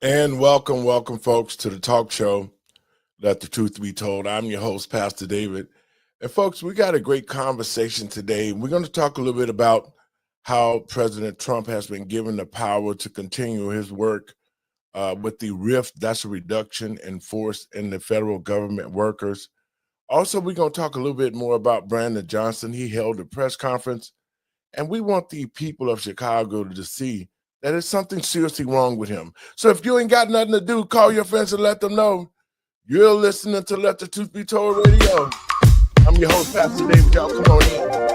And welcome, folks, to the talk show, Let the Truth Be Told. I'm your host, Pastor David. And, folks, we got a great conversation today. We're going to talk a little bit about how President Trump has been given the power to continue his work with the RIF, that's a reduction in force in the federal government workers. Also, we're going to talk a little bit more about Brandon Johnson. He held a press conference, and we want the people of Chicago to see that there's something seriously wrong with him. So if you ain't got nothing to do, call your friends and let them know. You're listening to Let the Truth Be Told Radio. I'm your host, Pastor David. Y'all come on in.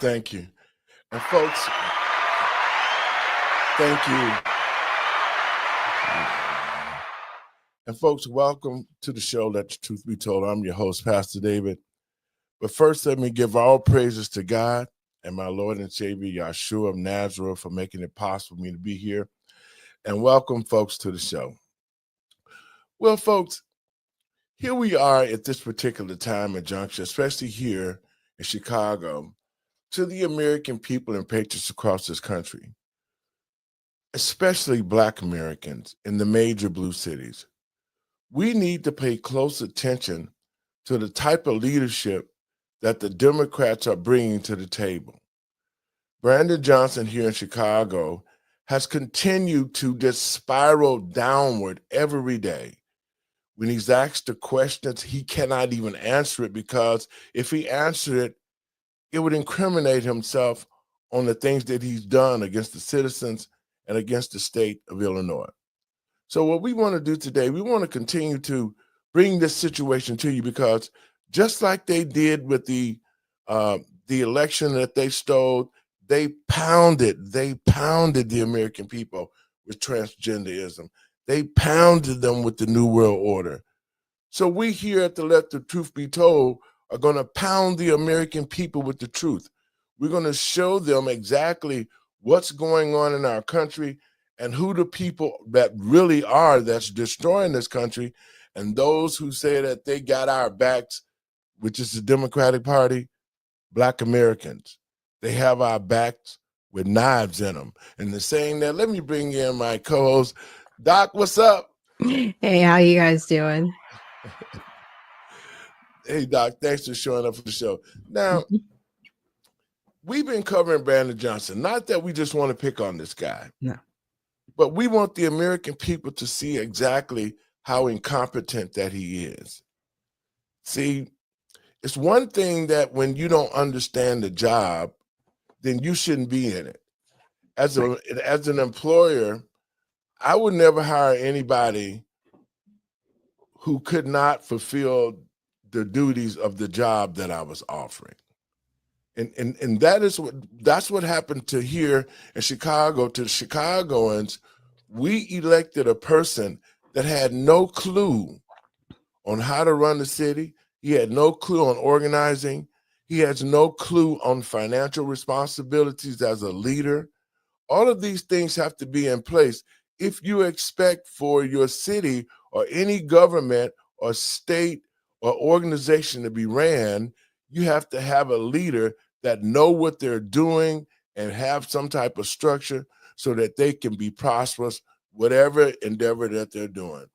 Thank you. And folks, thank you. And folks, welcome to the show, Let the Truth Be Told. I'm your host, Pastor David. But first, let me give all praises to God and my Lord and Savior, Yeshua of Nazareth, for making it possible for me to be here. And welcome, folks, to the show. Well, folks, here we are at this particular time and juncture, especially here in Chicago, to the American people and patriots across this country, especially Black Americans in the major blue cities. We need to pay close attention to the type of leadership that the Democrats are bringing to the table. Brandon Johnson here in Chicago has continued to just spiral downward every day. When he's asked the questions, he cannot even answer it, because if he answered it, it would incriminate himself on the things that he's done against the citizens and against the state of Illinois. So what we want to do today, we want to continue to bring this situation to you, because just like they did with the election that they stole, they pounded the American people with transgenderism. They pounded them with the New World Order. So we here at the Let the Truth Be Told are going to pound the American people with the truth. We're going to show them exactly what's going on in our country and who the people that really are that's destroying this country, and those who say that they got our backs, which is the Democratic Party, Black Americans. They have our backs with knives in them. And the saying that, let me bring in my co-host, Doc, what's up? Hey, how you guys doing? Hey, Doc, thanks for showing up for the show. Now, we've been covering Brandon Johnson. Not that we just want to pick on this guy. No. But we want the American people to see exactly how incompetent that he is. See, it's one thing that when you don't understand the job, then you shouldn't be in it. As an employer, I would never hire anybody who could not fulfill the duties of the job that I was offering. And that's what happened to here in Chicago, to the Chicagoans. We elected a person that had no clue on how to run the city. He had no clue on organizing. He has no clue on financial responsibilities as a leader. All of these things have to be in place if you expect for your city or any government or state or organization to be ran. You have to have a leader that know what they're doing and have some type of structure so that they can be prosperous, whatever endeavor that they're doing.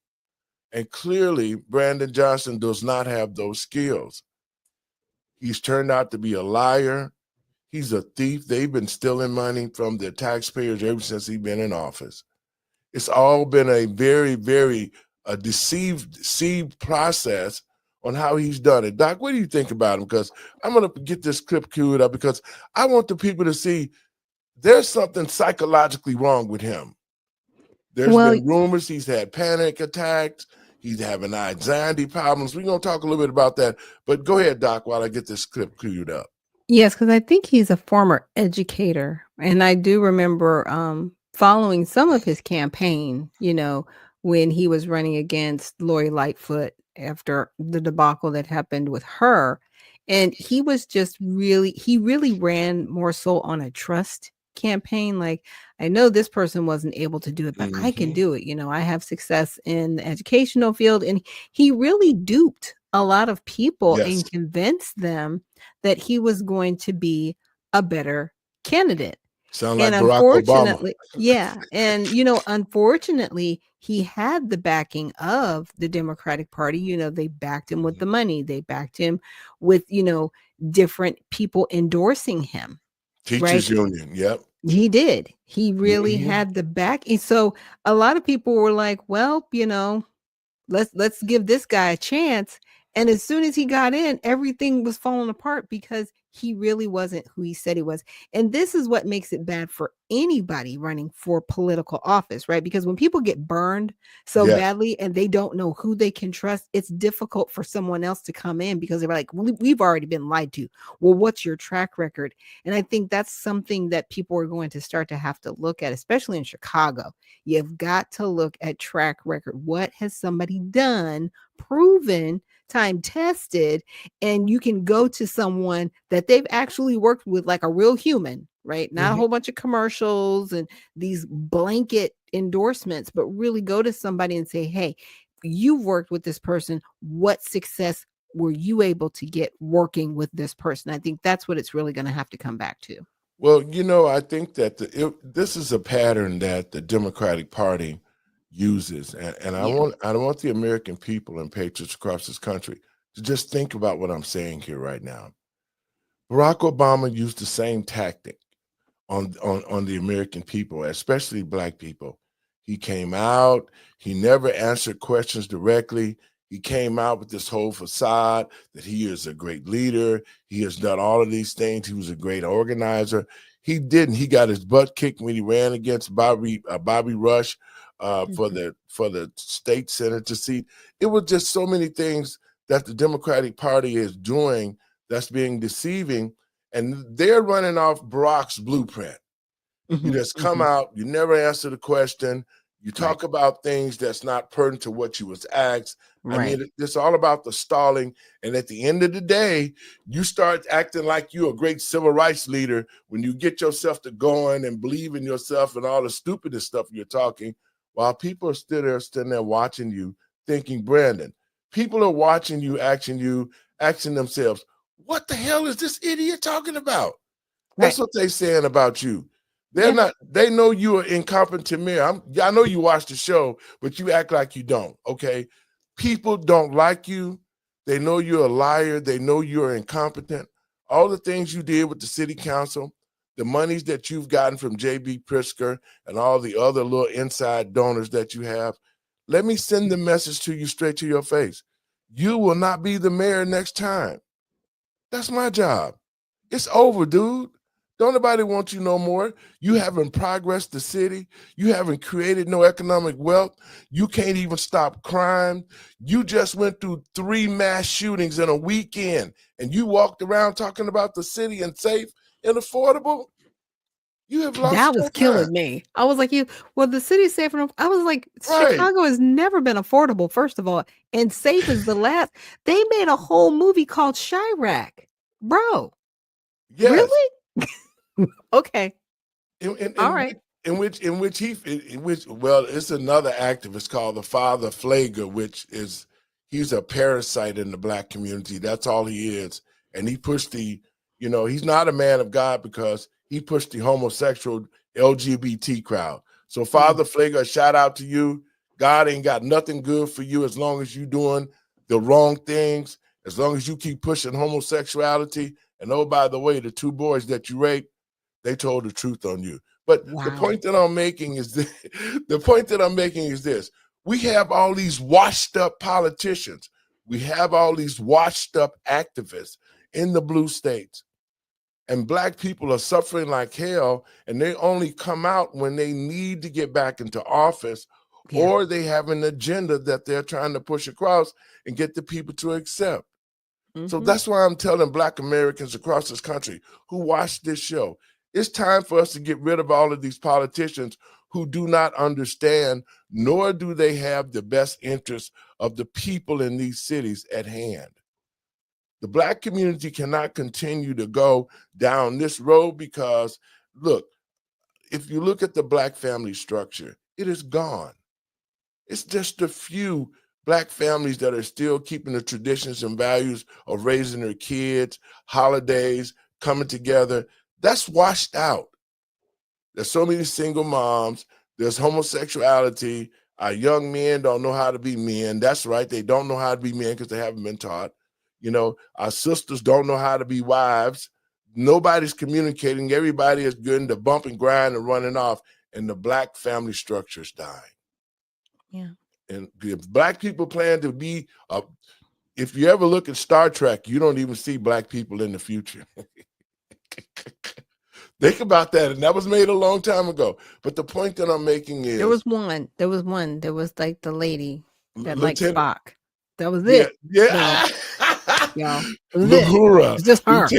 And clearly, Brandon Johnson does not have those skills. He's turned out to be a liar. He's a thief. They've been stealing money from the taxpayers ever since he's been in office. It's all been a very, very deceived process on how he's done it. Doc, what do you think about him? Because I'm going to get this clip queued up because I want the people to see there's something psychologically wrong with him. There's Well, been rumors he's had panic attacks. He's having anxiety problems. We're going to talk a little bit about that. But go ahead, Doc, while I get this clip queued up. yes, because I think he's a former educator. And I do remember following some of his campaign, when he was running against Lori Lightfoot after the debacle that happened with her. And he was he really ran more so on a trust campaign. Like, I know this person wasn't able to do it, but I can do it. I have success in the educational field. And he really duped a lot of people and convinced them that he was going to be a better candidate. Sound like Barack Obama. Yeah. And, unfortunately, he had the backing of the Democratic Party. They backed him with the money. They backed him with, different people endorsing him. Teachers Union. Yep. He did. He really had the backing. So a lot of people were like, well, let's give this guy a chance. And as soon as he got in, everything was falling apart because he really wasn't who he said he was. And this is what makes it bad for anybody running for political office, right? Because when people get burned so badly and they don't know who they can trust, it's difficult for someone else to come in because they're like, we've already been lied to. Well, what's your track record? And I think that's something that people are going to start to have to look at, especially in Chicago. You've got to look at track record. What has somebody done, proven, time tested, and you can go to someone that they've actually worked with, like a real human, right? Not a whole bunch of commercials and these blanket endorsements, but really go to somebody and say, hey, you've worked with this person. What success were you able to get working with this person? I think that's what it's really going to have to come back to. Well, I think that this is a pattern that the Democratic Party uses, and I want the American people and patriots across this country to just think about what I'm saying here right now. Barack Obama used the same tactic on the American people, especially Black people. He came out, he never answered questions directly. He came out with this whole facade that he is a great leader. He has done all of these things. He was a great organizer. He didn't. He got his butt kicked when he ran against Bobby Rush for the state senator seat. It was just so many things that the Democratic Party is doing that's being deceiving, and they're running off Barack's blueprint. You just come out, you never answer the question, you talk about things that's not pertinent to what you was asked. I mean, it's all about the stalling. And at the end of the day, you start acting like you're a great civil rights leader when you get yourself to going and believe in yourself and all the stupidest stuff you're talking, while people are still there, standing there watching you, thinking, Brandon, people are watching you, asking themselves, what the hell is this idiot talking about? That's what they're saying about you. They're not, they know you are incompetent to me. I know you watch the show, but you act like you don't, okay? People don't like you. They know you're a liar. They know you're incompetent. All the things you did with the city council, the monies that you've gotten from J.B. Pritzker and all the other little inside donors that you have, let me send the message to you straight to your face. You will not be the mayor next time. That's my job. It's over, dude. Don't nobody want you no more. You haven't progressed the city. You haven't created no economic wealth. You can't even stop crime. You just went through 3 mass shootings in a weekend, and you walked around talking about the city and safe and affordable. You have lost. That was killing me. I was like, the city's safe enough. I was like, Chicago has never been affordable, first of all, and safe is the last. They made a whole movie called Chirac, bro. Yes. Really? Okay. All right. In which it's another activist called the Father Pfleger, he's a parasite in the Black community. That's all he is. And he pushed he's not a man of God because he pushed the homosexual LGBT crowd. So Father Pfleger, shout out to you. God ain't got nothing good for you as long as you're doing the wrong things, as long as you keep pushing homosexuality. And oh, by the way, the 2 boys that you raped, they told the truth on you. But the point that I'm making is this. We have all these washed up politicians. We have all these washed up activists in the blue states. And Black people are suffering like hell, and they only come out when they need to get back into office, or they have an agenda that they're trying to push across and get the people to accept. So that's why I'm telling Black Americans across this country who watch this show, it's time for us to get rid of all of these politicians who do not understand, nor do they have the best interests of the people in these cities at hand. The Black community cannot continue to go down this road because, look, if you look at the Black family structure, it is gone. It's just a few Black families that are still keeping the traditions and values of raising their kids, holidays, coming together. That's washed out. There's so many single moms. There's homosexuality. Our young men don't know how to be men. That's right. They don't know how to be men because they haven't been taught. You know, our sisters don't know how to be wives. Nobody's communicating. Everybody is getting to bump and grind and running off, and the Black family structure is dying. Yeah. And if Black people plan to be, if you ever look at Star Trek, you don't even see Black people in the future. Think about that. And that was made a long time ago. But the point that I'm making is... There was like the lady that liked Spock. That was it. Yeah. Yeah. Uhura. It's just her.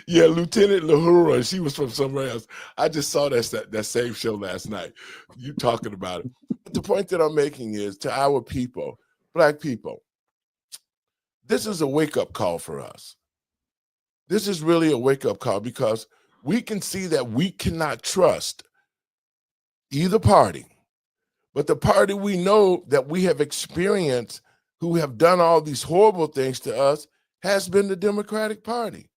Lieutenant Uhura. She was from somewhere else. I just saw that same show last night. You talking about it. But the point that I'm making is to our people, Black people, this is a wake-up call for us. This is really a wake-up call because we can see that we cannot trust either party, but the party we know that we have experienced who have done all these horrible things to us has been the Democratic Party.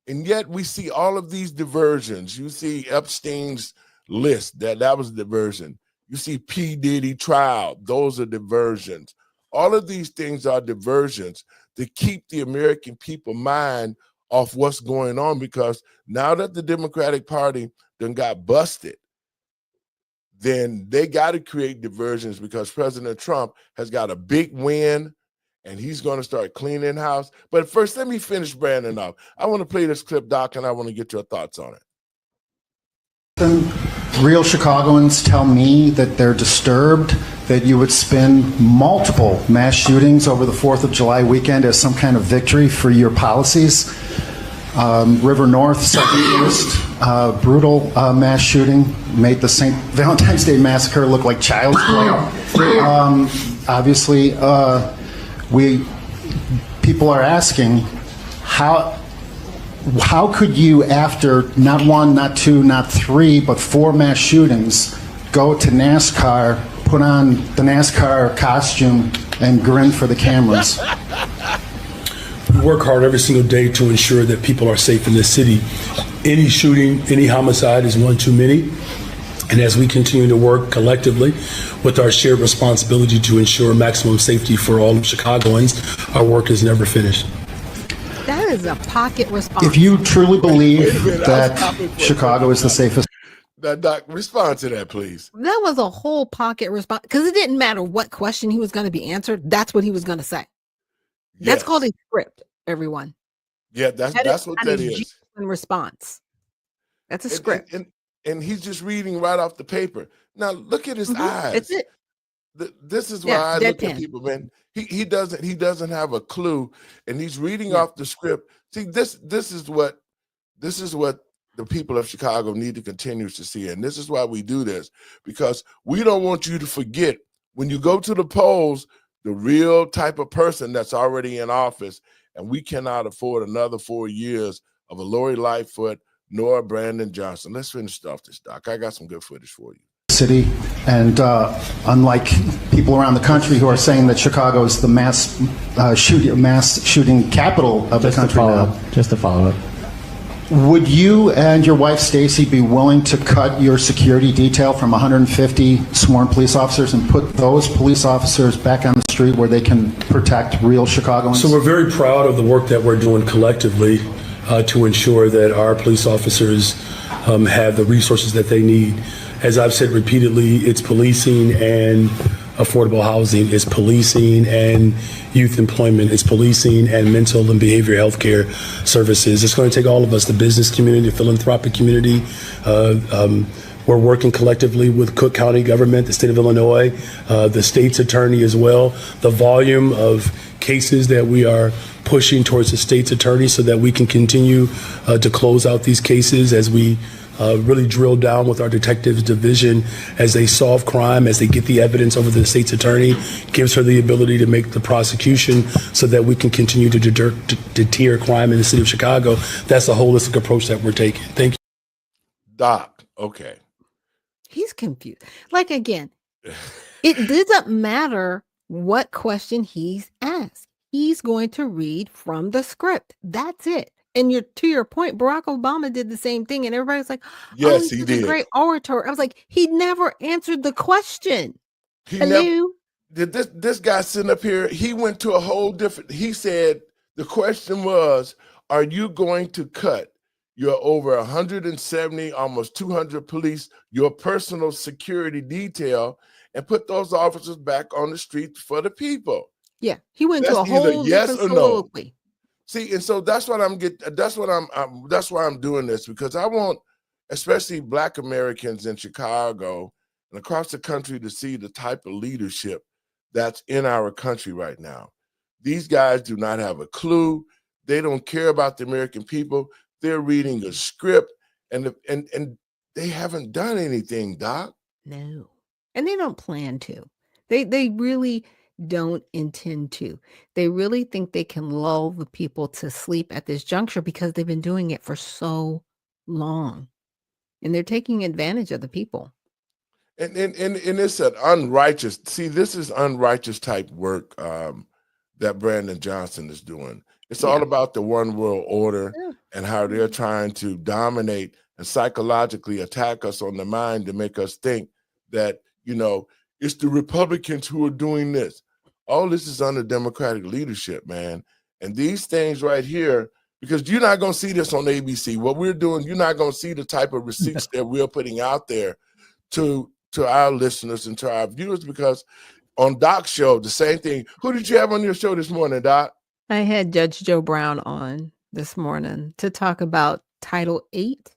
And yet we see all of these diversions. You see Epstein's list, that was a diversion. You see P. Diddy trial, those are diversions. All of these things are diversions to keep the American people mind off what's going on, because now that the Democratic Party done got busted, then they got to create diversions because President Trump has got a big win and he's going to start cleaning house. But first, let me finish Brandon off. I want to play this clip, Doc, and I want to get your thoughts on it. Real Chicagoans tell me that they're disturbed that you would spin multiple mass shootings over the 4th of July weekend as some kind of victory for your policies. River North, 71st, brutal mass shooting, made the St. Valentine's Day Massacre look like child's play. Obviously, people are asking, how could you, after not one, not two, not three, but 4 mass shootings, go to NASCAR, put on the NASCAR costume, and grin for the cameras? We work hard every single day to ensure that people are safe in this city. Any shooting, any homicide is one too many. And as we continue to work collectively with our shared responsibility to ensure maximum safety for all of Chicagoans, our work is never finished. That is a pocket response. If you truly believe that Chicago is the safest. Doc, respond to that, please. That was a whole pocket response, because it didn't matter what question he was going to be answered. That's what he was going to say. That's called a script, everyone. Yeah, that's what that is. Response. That's a script. And he's just reading right off the paper. Now look at his eyes. That's it. This is why I look at people, man. He doesn't have a clue, and he's reading off the script. See, this is what the people of Chicago need to continue to see, and this is why we do this, because we don't want you to forget when you go to the polls the real type of person that's already in office, and we cannot afford another 4 years of a Lori Lightfoot nor Brandon Johnson. Let's finish off this, Doc. I got some good footage for you. City, and unlike people around the country who are saying that Chicago is the mass shooting capital of the country now. Just to follow up. Would you and your wife Stacy be willing to cut your security detail from 150 sworn police officers and put those police officers back on the street where they can protect real Chicagoans? So we're very proud of the work that we're doing collectively to ensure that our police officers have the resources that they need. As I've said repeatedly, it's policing and affordable housing, it's policing and youth employment, it's policing and mental and behavioral health care services. It's going to take all of us, the business community, the philanthropic community. We're working collectively with Cook County government, the state of Illinois, the state's attorney as well. The volume of cases that we are pushing towards the state's attorney so that we can continue to close out these cases as we really drill down with our detectives division as they solve crime, as they get the evidence over to the state's attorney, gives her the ability to make the prosecution so that we can continue to deter crime in the city of Chicago. That's a holistic approach that we're taking. Thank you. Doc, okay. He's confused. Like, again, it doesn't matter what question he's asked. He's going to read from the script. That's it. And to your point, Barack Obama did the same thing, and everybody's like, Yes, he's he such did. a great orator. I was like, he never answered the question. This guy sitting up here, he went to a whole different, he said, the question was, are you going to cut your over 170, almost 200 police, your personal security detail, and put those officers back on the street for the people? Yeah, he went to a That's either whole yes different or no. soliloquy. See, and so that's what that's why I'm doing this, because I want, especially Black Americans in Chicago and across the country, to see the type of leadership that's in our country right now. These guys do not have a clue. They don't care about the American people. They're reading a script, and they haven't done anything, Doc. No, and they don't plan to. They really don't intend to. They really think they can lull the people to sleep at this juncture because they've been doing it for so long, and they're taking advantage of the people. And it's an unrighteous. See, this is unrighteous type work that Brandon Johnson is doing. It's all about the one world order and how they're trying to dominate and psychologically attack us on the mind to make us think that, it's the Republicans who are doing this. All this is under Democratic leadership, man. And these things right here, because you're not going to see this on ABC. What we're doing, you're not going to see the type of receipts that we're putting out there to our listeners and to our viewers, because on Doc's show, the same thing. Who did you have on your show this morning, Doc? I had Judge Joe Brown on this morning to talk about Title 8,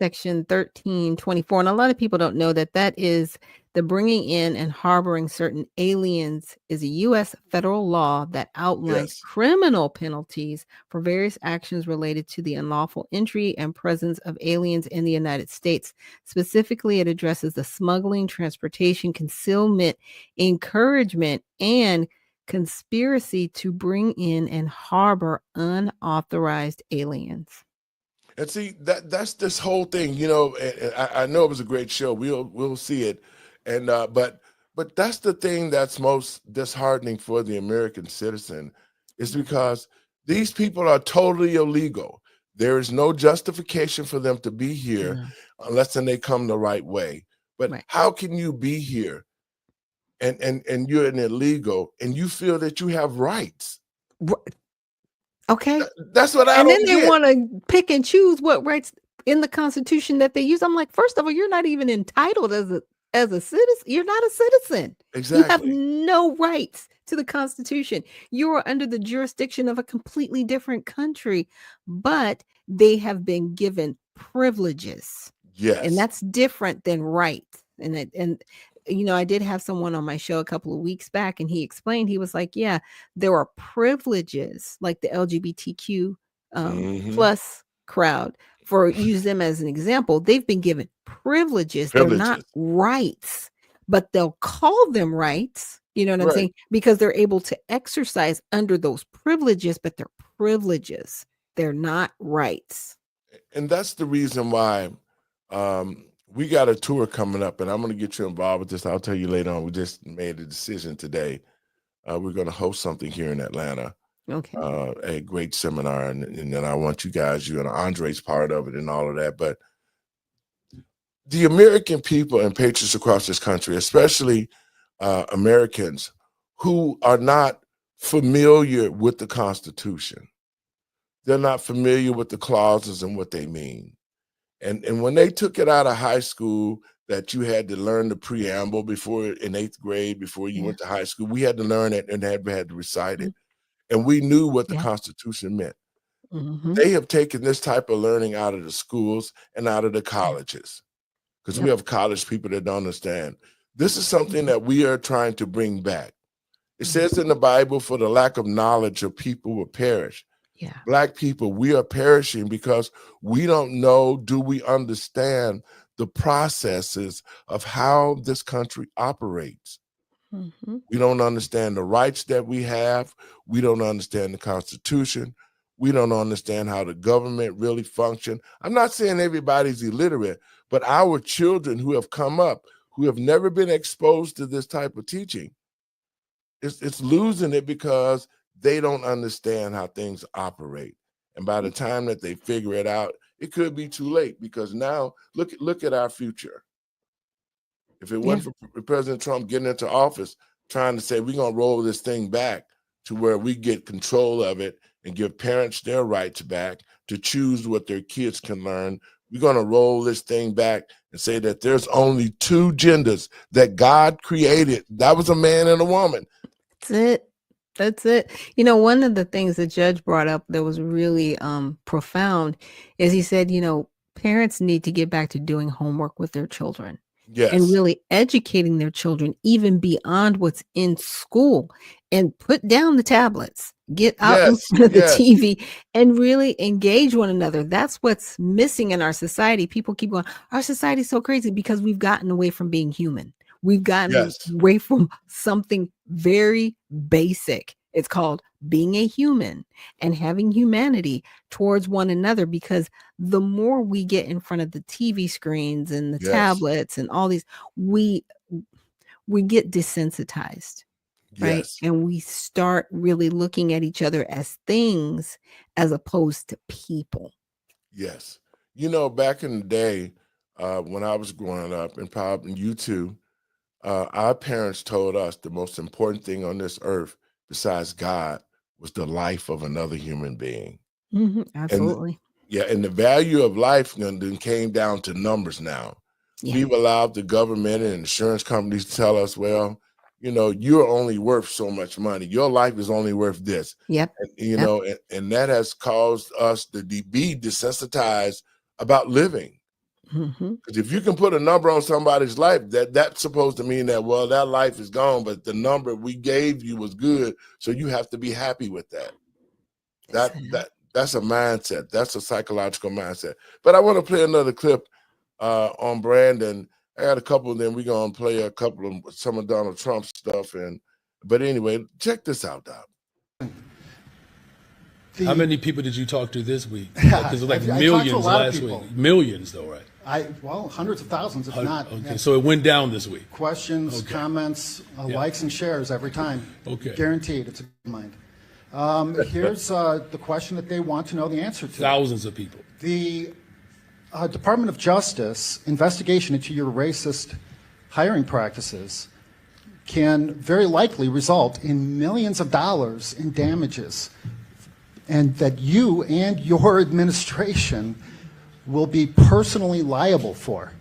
Section 1324. And a lot of people don't know that is the bringing in and harboring certain aliens is a U.S. federal law that outlines criminal penalties for various actions related to the unlawful entry and presence of aliens in the United States. Specifically, it addresses the smuggling, transportation, concealment, encouragement, and conspiracy to bring in and harbor unauthorized aliens. And see, that's this whole thing, and I know it was a great show. We'll see it. And but that's the thing that's most disheartening for the American citizen, is because these people are totally illegal. There is no justification for them to be here unless they come the right way. But how can you be here and you're an illegal and you feel that you have rights? Okay. That's what I don't get. And then they want to pick and choose what rights in the Constitution that they use. I'm like, first of all, you're not even entitled as a citizen. You're not a citizen. Exactly. You have no rights to the Constitution. You are under the jurisdiction of a completely different country, but they have been given privileges. Yes. And that's different than rights. And I did have someone on my show a couple of weeks back, and he explained, he was like, yeah, there are privileges like the LGBTQ plus crowd, for use them as an example. They've been given privileges. They're not rights, but they'll call them rights. You know what I'm saying? Because they're able to exercise under those privileges, but they're privileges. They're not rights. And that's the reason why we got a tour coming up, and I'm going to get you involved with this. I'll tell you later on. We just made a decision today. We're going to host something here in Atlanta. Okay. A great seminar, and then I want you guys, you and Andre's part of it and all of that. But the American people and patriots across this country, especially Americans who are not familiar with the Constitution, they're not familiar with the clauses and what they mean. And when they took it out of high school, that you had to learn the preamble before in 8th grade, before you Yeah. went to high school. We had to learn it and had to recite it. And we knew what the Yeah. Constitution meant. Mhm. They have taken this type of learning out of the schools and out of the colleges, because we Yep. have college people that don't understand. This is something that we are trying to bring back. It says in the Bible, for the lack of knowledge, your people will perish. Yeah. Black people, we are perishing because we don't know, do we understand the processes of how this country operates? Mhm. We don't understand the rights that we have. We don't understand the Constitution. We don't understand how the government really function. I'm not saying everybody's illiterate, but our children who have come up, who have never been exposed to this type of teaching, it's losing it because they don't understand how things operate. And by the time that they figure it out, it could be too late, because now look at our future. If it wasn't for President Trump getting into office, trying to say we're going to roll this thing back to where we get control of it and give parents their rights back to choose what their kids can learn, we're going to roll this thing back and say that there's only 2 genders that God created. That was a man and a woman. That's it. That's it. You know, one of the things the judge brought up that was really profound is he said, you know, parents need to get back to doing homework with their children. Yes. And really educating their children even beyond what's in school, and put down the tablets, get out in front of the TV and really engage one another. That's what's missing in our society. People keep going, our society is so crazy because we've gotten away from being human. We've gotten away from something very basic. It's called being a human and having humanity towards one another, because the more we get in front of the TV screens and the tablets and all these, we get desensitized, right? And we start really looking at each other as things as opposed to people. Yes. You know, back in the day, when I was growing up, and probably you too, our parents told us the most important thing on this earth besides God was the life of another human being. Absolutely. And the value of life then came down to numbers now. We've allowed the government and insurance companies to tell us, well, you know, you're only worth so much money. Your life is only worth this. Yep. And, you know, and that has caused us to be desensitized about living. Because if you can put a number on somebody's life, that's supposed to mean that, well, that life is gone, but the number we gave you was good, so you have to be happy with that. That's a mindset. That's a psychological mindset. But I want to play another clip on Brandon. I got a couple, and then we're gonna play a couple of some of Donald Trump's stuff. But anyway, check this out, Doc. How many people did you talk to this week? Because like millions last week. Millions, though, right? Hundreds of thousands, if not. Okay, so it went down this week. Questions, comments, likes and shares every time. Okay. Guaranteed. It's a good mind. Here's the question that they want to know the answer to. Thousands of people. The Department of Justice investigation into your racist hiring practices can very likely result in millions of dollars in damages, and that you and your administration will be personally liable for.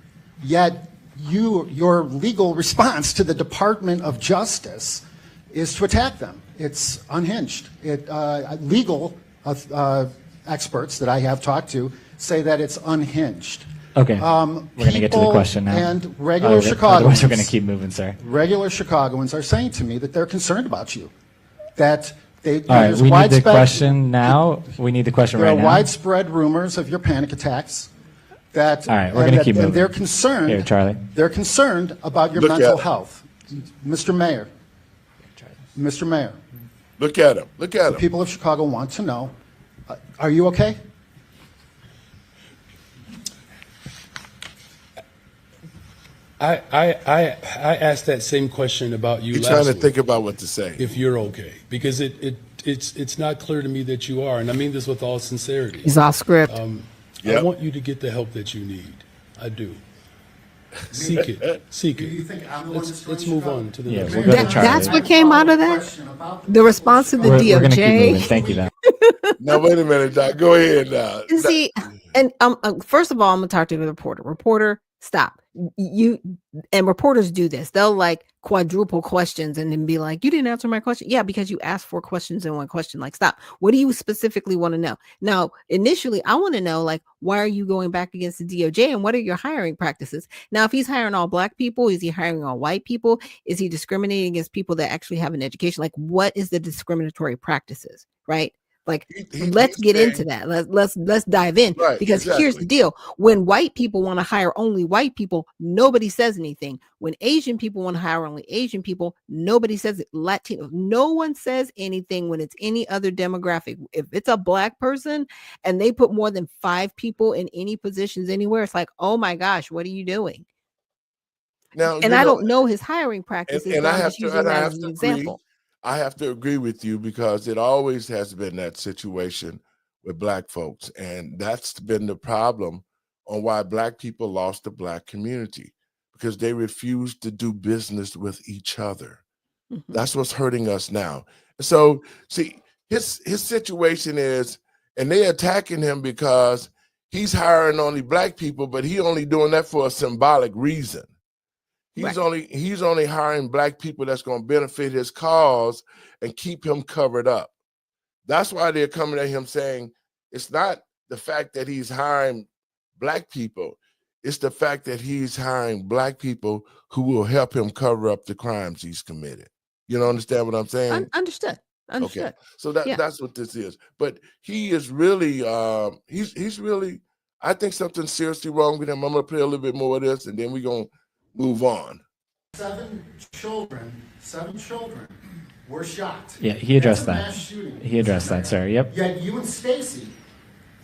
Yet your legal response to the Department of Justice is to attack them. It's unhinged. Legal experts that I have talked to say that it's unhinged. Okay, we're going to get to the question now. And regular Chicagoans. Otherwise, we're going to keep moving, sir. Regular Chicagoans are saying to me that they're concerned about you. That they, all right, we need the question now. We need the question right now. There are widespread rumors of your panic attacks. That, all right, we're going to keep moving. And they're concerned. Here, Charlie. They're concerned about your mental health. Mr. Mayor. Mr. Mayor. Look at him. Look at him. The people of Chicago want to know, are you okay? I asked that same question about you You're last trying to week, think about what to say. if you're okay, because it's not clear to me that you are, and I mean this with all sincerity. He's off script. I want you to get the help that you need. I do. Seek it. Seek Do you it. think I'm the one that's Let's going move to on to the next we'll one. go to Charlie. That's what came out of that? The response to the We're going to keep moving. DOJ? Thank you, Doc. Now, wait a minute, Doc. Go ahead now. See, and first of all, I'm gonna talk to the reporter. Reporter, Stop. You and reporters do this. They'll like quadruple questions and then be like, you didn't answer my question. Yeah, because you asked 4 questions in one question. Like, stop. What do you specifically want to know? Now, initially, I want to know, like, why are you going back against the DOJ and what are your hiring practices? Now, if he's hiring all Black people, is he hiring all white people? Is he discriminating against people that actually have an education? Like, what is the discriminatory practices, right? Like, let's get into that. Let's dive in, Right, because here's the deal. When white people want to hire only white people, nobody says anything. When Asian people want to hire only Asian people, nobody says it. Latino, no one says anything when it's any other demographic. If it's a Black person and they put more than 5 people in any positions anywhere, it's like, oh my gosh, what are you doing? Now, And I don't know his hiring practices. and but I I'm have just to, using and I that have as to an agree. example. I have to agree with you because it always has been that situation with Black folks, and that's been the problem on why Black people lost the Black community, because they refused to do business with each other. Mhm. That's what's hurting us now. So, see, his situation is, and they attacking him because he's hiring only Black people, but he only doing that for a symbolic reason. He's Right. only hiring Black people that's going to benefit his cause and keep him covered up. That's why they're coming at him saying it's not the fact that he's hiring Black people, it's the fact that he's hiring Black people who will help him cover up the crimes he's committed. You don't understand what I'm saying? Understood. Okay, so Yeah. that's what this is. But he is really he's really, I think something's seriously wrong with him. I'm gonna play a little bit more of this and then we're gonna move on. 7 children were shot. Yeah, he addressed That's a that. mass shooting. He addressed that, sir. Yep. Yet you and Stacy,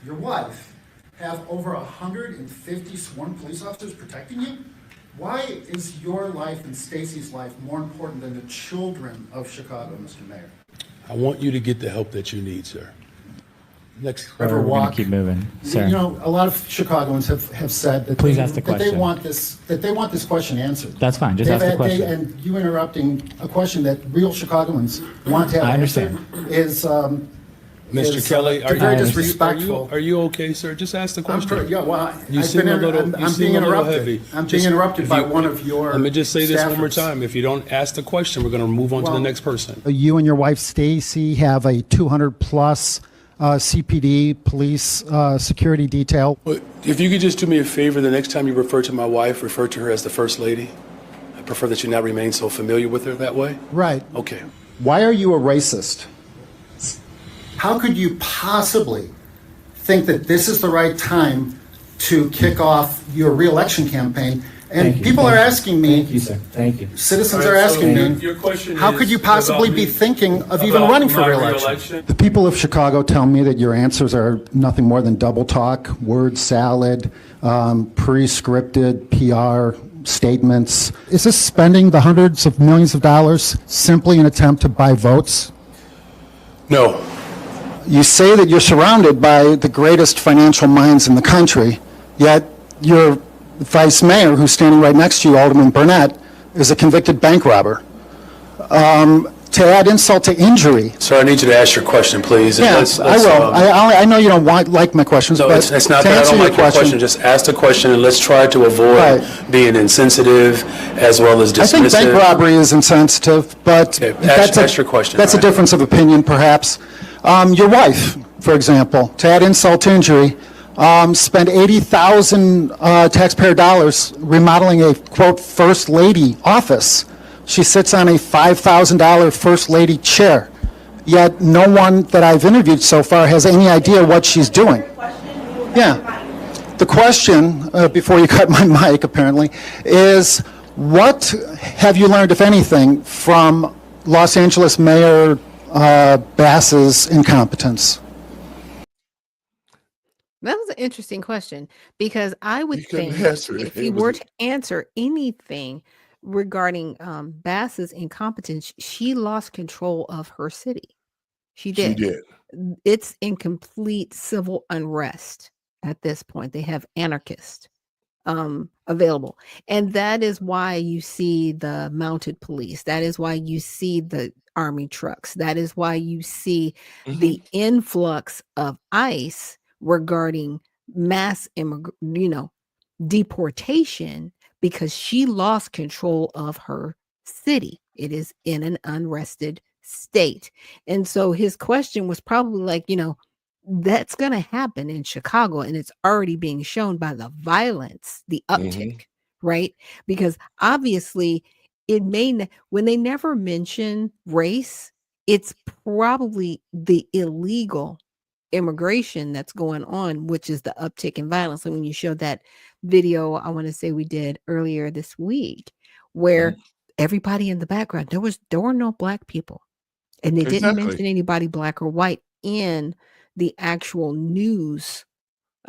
your wife, have over 150 sworn police officers protecting you. Why is your life and Stacy's life more important than the children of Chicago, Mr. Mayor? I want you to get the help that you need, sir. Next. Or we're going to keep moving, sir. You know, a lot of Chicagoans have said that Please they, ask the that they question. want this question answered. That's fine. Just ask the question. And you interrupting a question that real Chicagoans want to have I answered understand. is Mr. Kelly, very disrespectful. Are you okay, sir? Just ask the I'm question. pretty, yeah, well, You I've seem been a little. I'm you seem being a little interrupted. heavy. I'm Just- being interrupted if by you- one of your. Let me just say this one more staffers. time. If you don't ask the question, we're going to move on to the Well, next person. You and your wife Stacy have a 200+ CPD police security detail. But if you could just do me a favor, the next time you refer to my wife, refer to her as the First Lady. I prefer that you not remain so familiar with her that way. Right. Okay. Why are you a racist? How could you possibly think that this is the right time to kick off your reelection campaign? And Thank you. people are asking me, Thank you, sir. Thank you. citizens All are right, so asking me, your question how is could you possibly about be me- thinking of even about running for my reelection? reelection? The people of Chicago tell me that your answers are nothing more than double talk, word salad, pre-scripted PR statements. Is this spending the hundreds of millions of dollars simply an attempt to buy votes? No. You say that you're surrounded by the greatest financial minds in the country, yet your vice mayor, who's standing right next to you, Alderman Burnett, is a convicted bank robber. To add insult to injury. Sir, I need you to ask your question, please. And Yeah, let's, I will. I know you don't like my questions, No, but it's not to that I answer don't your like your question. Just ask the question and let's try to avoid Right. being insensitive as well as I think bank dismissive. robbery is insensitive, but Okay, ask your question, that's all a right? difference of opinion, perhaps. Your wife, for example, to add insult to injury, spent 80,000 taxpayer dollars remodeling a, quote, First Lady office. She sits on a $5,000 First Lady chair, yet no one that I've interviewed so far has any idea what she's doing. Yeah. The question, before you cut my mic apparently, is what have you learned, if anything, from Los Angeles Mayor Bass's incompetence? That was an interesting question, because I would He couldn't think answer it. if It he was- were to answer anything regarding Bass's incompetence, she lost control of her city. She She did. did. It's in complete civil unrest at this point. They have anarchists available, and that is why you see the mounted police. That is why you see the army trucks. That is why you see the influx of ICE regarding mass deportation because she lost control of her city. It is in an unrested state. And so his question was probably like, that's going to happen in Chicago, and it's already being shown by the violence, the uptick, right? Because obviously when they never mention race, it's probably the illegal immigration that's going on, which is the uptick in violence. And when you showed that video, I want to say we did earlier this week, where everybody in the background, there were no Black people, and they didn't mention anybody Black or white in the actual news.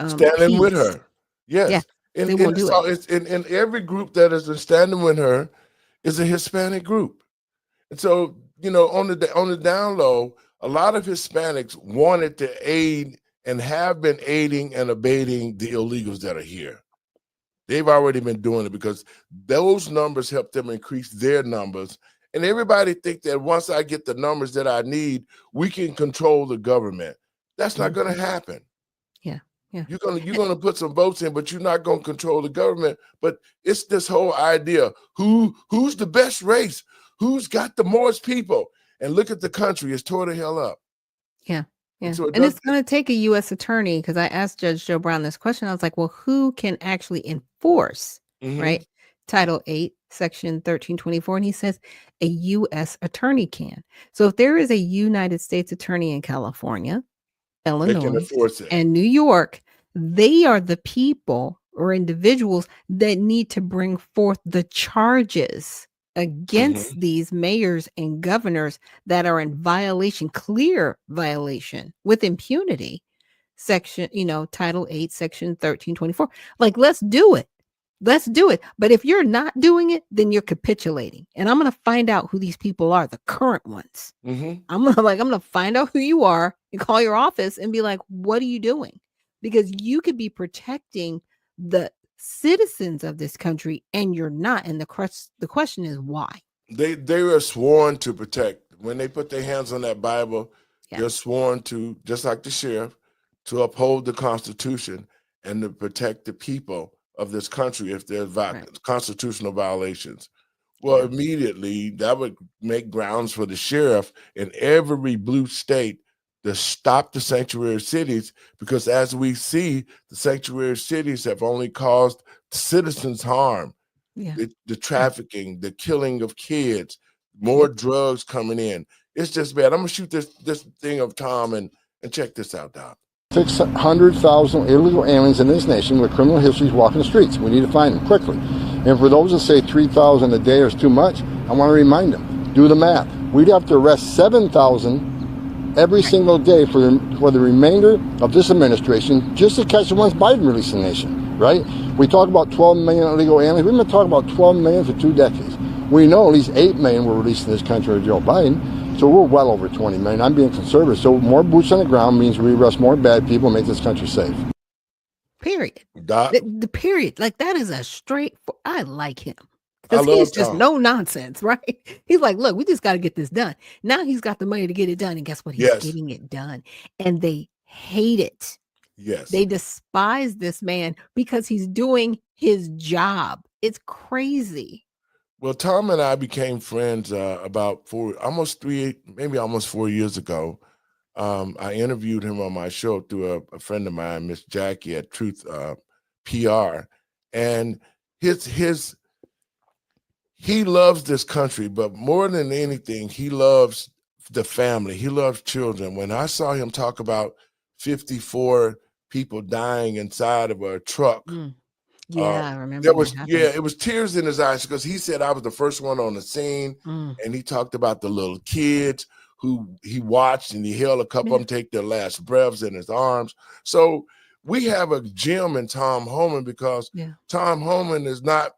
Standing with piece. her. Yes. Yeah, And, they won't do it. It's in every group that is standing with her is a Hispanic group. And so, on the down low, a lot of Hispanics wanted to aid and have been aiding and abating the illegals that are here. They've already been doing it because those numbers help them increase their numbers. And everybody think that once I get the numbers that I need, we can control the government. That's not going to happen. Yeah. You're gonna put some votes in, but you're not gonna control the government. But it's this whole idea: who's the best race? Who's got the most people? And look at the country; it's tore the hell up. Yeah. So And it's going to take a U.S. attorney, because I asked Judge Joe Brown this question. I was like, well, who can actually enforce, right? Title 8, Section 1324. And he says a U.S. attorney can. So if there is a United States attorney in California, Illinois, and New York, they are the people or individuals that need to bring forth the charges against these mayors and governors that are in violation, clear violation with impunity. Section, Title 8, Section 1324. Like, let's do it. Let's do it. But if you're not doing it, then you're capitulating. And I'm going to find out who these people are, the current ones. I'm going to find out who you are and call your office and be like, what are you doing? Because you could be protecting the citizens of this country and you're not. And the question is why? They were sworn to protect. When they put their hands on that Bible, they're sworn to, just like the sheriff, to uphold the Constitution and to protect the people of this country if there's constitutional violations. Well, immediately that would make grounds for the sheriff in every blue state to stop the sanctuary cities, because as we see, the sanctuary cities have only caused citizens harm. The trafficking, the killing of kids, more drugs coming in. It's just bad. I'm gonna shoot this thing of Tom and check this out, Doc. 600,000 illegal aliens in this nation with criminal histories walking the streets. We need to find them quickly. And for those that say 3,000 a day is too much, I want to remind them, do the math. We'd have to arrest 7,000 every single day for the remainder of this administration just to catch the ones Biden released in the nation, right? We talk about 12 million illegal aliens. We've been talking about 12 million for 2 decades. We know at least 8 million were released in this country with Joe Biden, so we're well over 20 million. I'm being conservative. So more boots on the ground means we arrest more bad people and make this country safe. Period. Doc. The period. Like, that is a straight, I like him. Because he's just no nonsense, right? He's like, look, we just got to get this done. Now he's got the money to get it done. And guess what? He's getting it done. And they hate it. Yes. They despise this man because he's doing his job. It's crazy. Well, Tom and I became friends about almost 4 years ago. I interviewed him on my show through a friend of mine, Miss Jackie at Truth PR. And he loves this country, but more than anything, he loves the family. He loves children. When I saw him talk about 54 people dying inside of a truck, I remember. It was tears in his eyes because he said I was the first one on the scene, and he talked about the little kids who he watched, and he held a couple of them take their last breaths in his arms. So we have a gem in Tom Homan because Tom Homan is not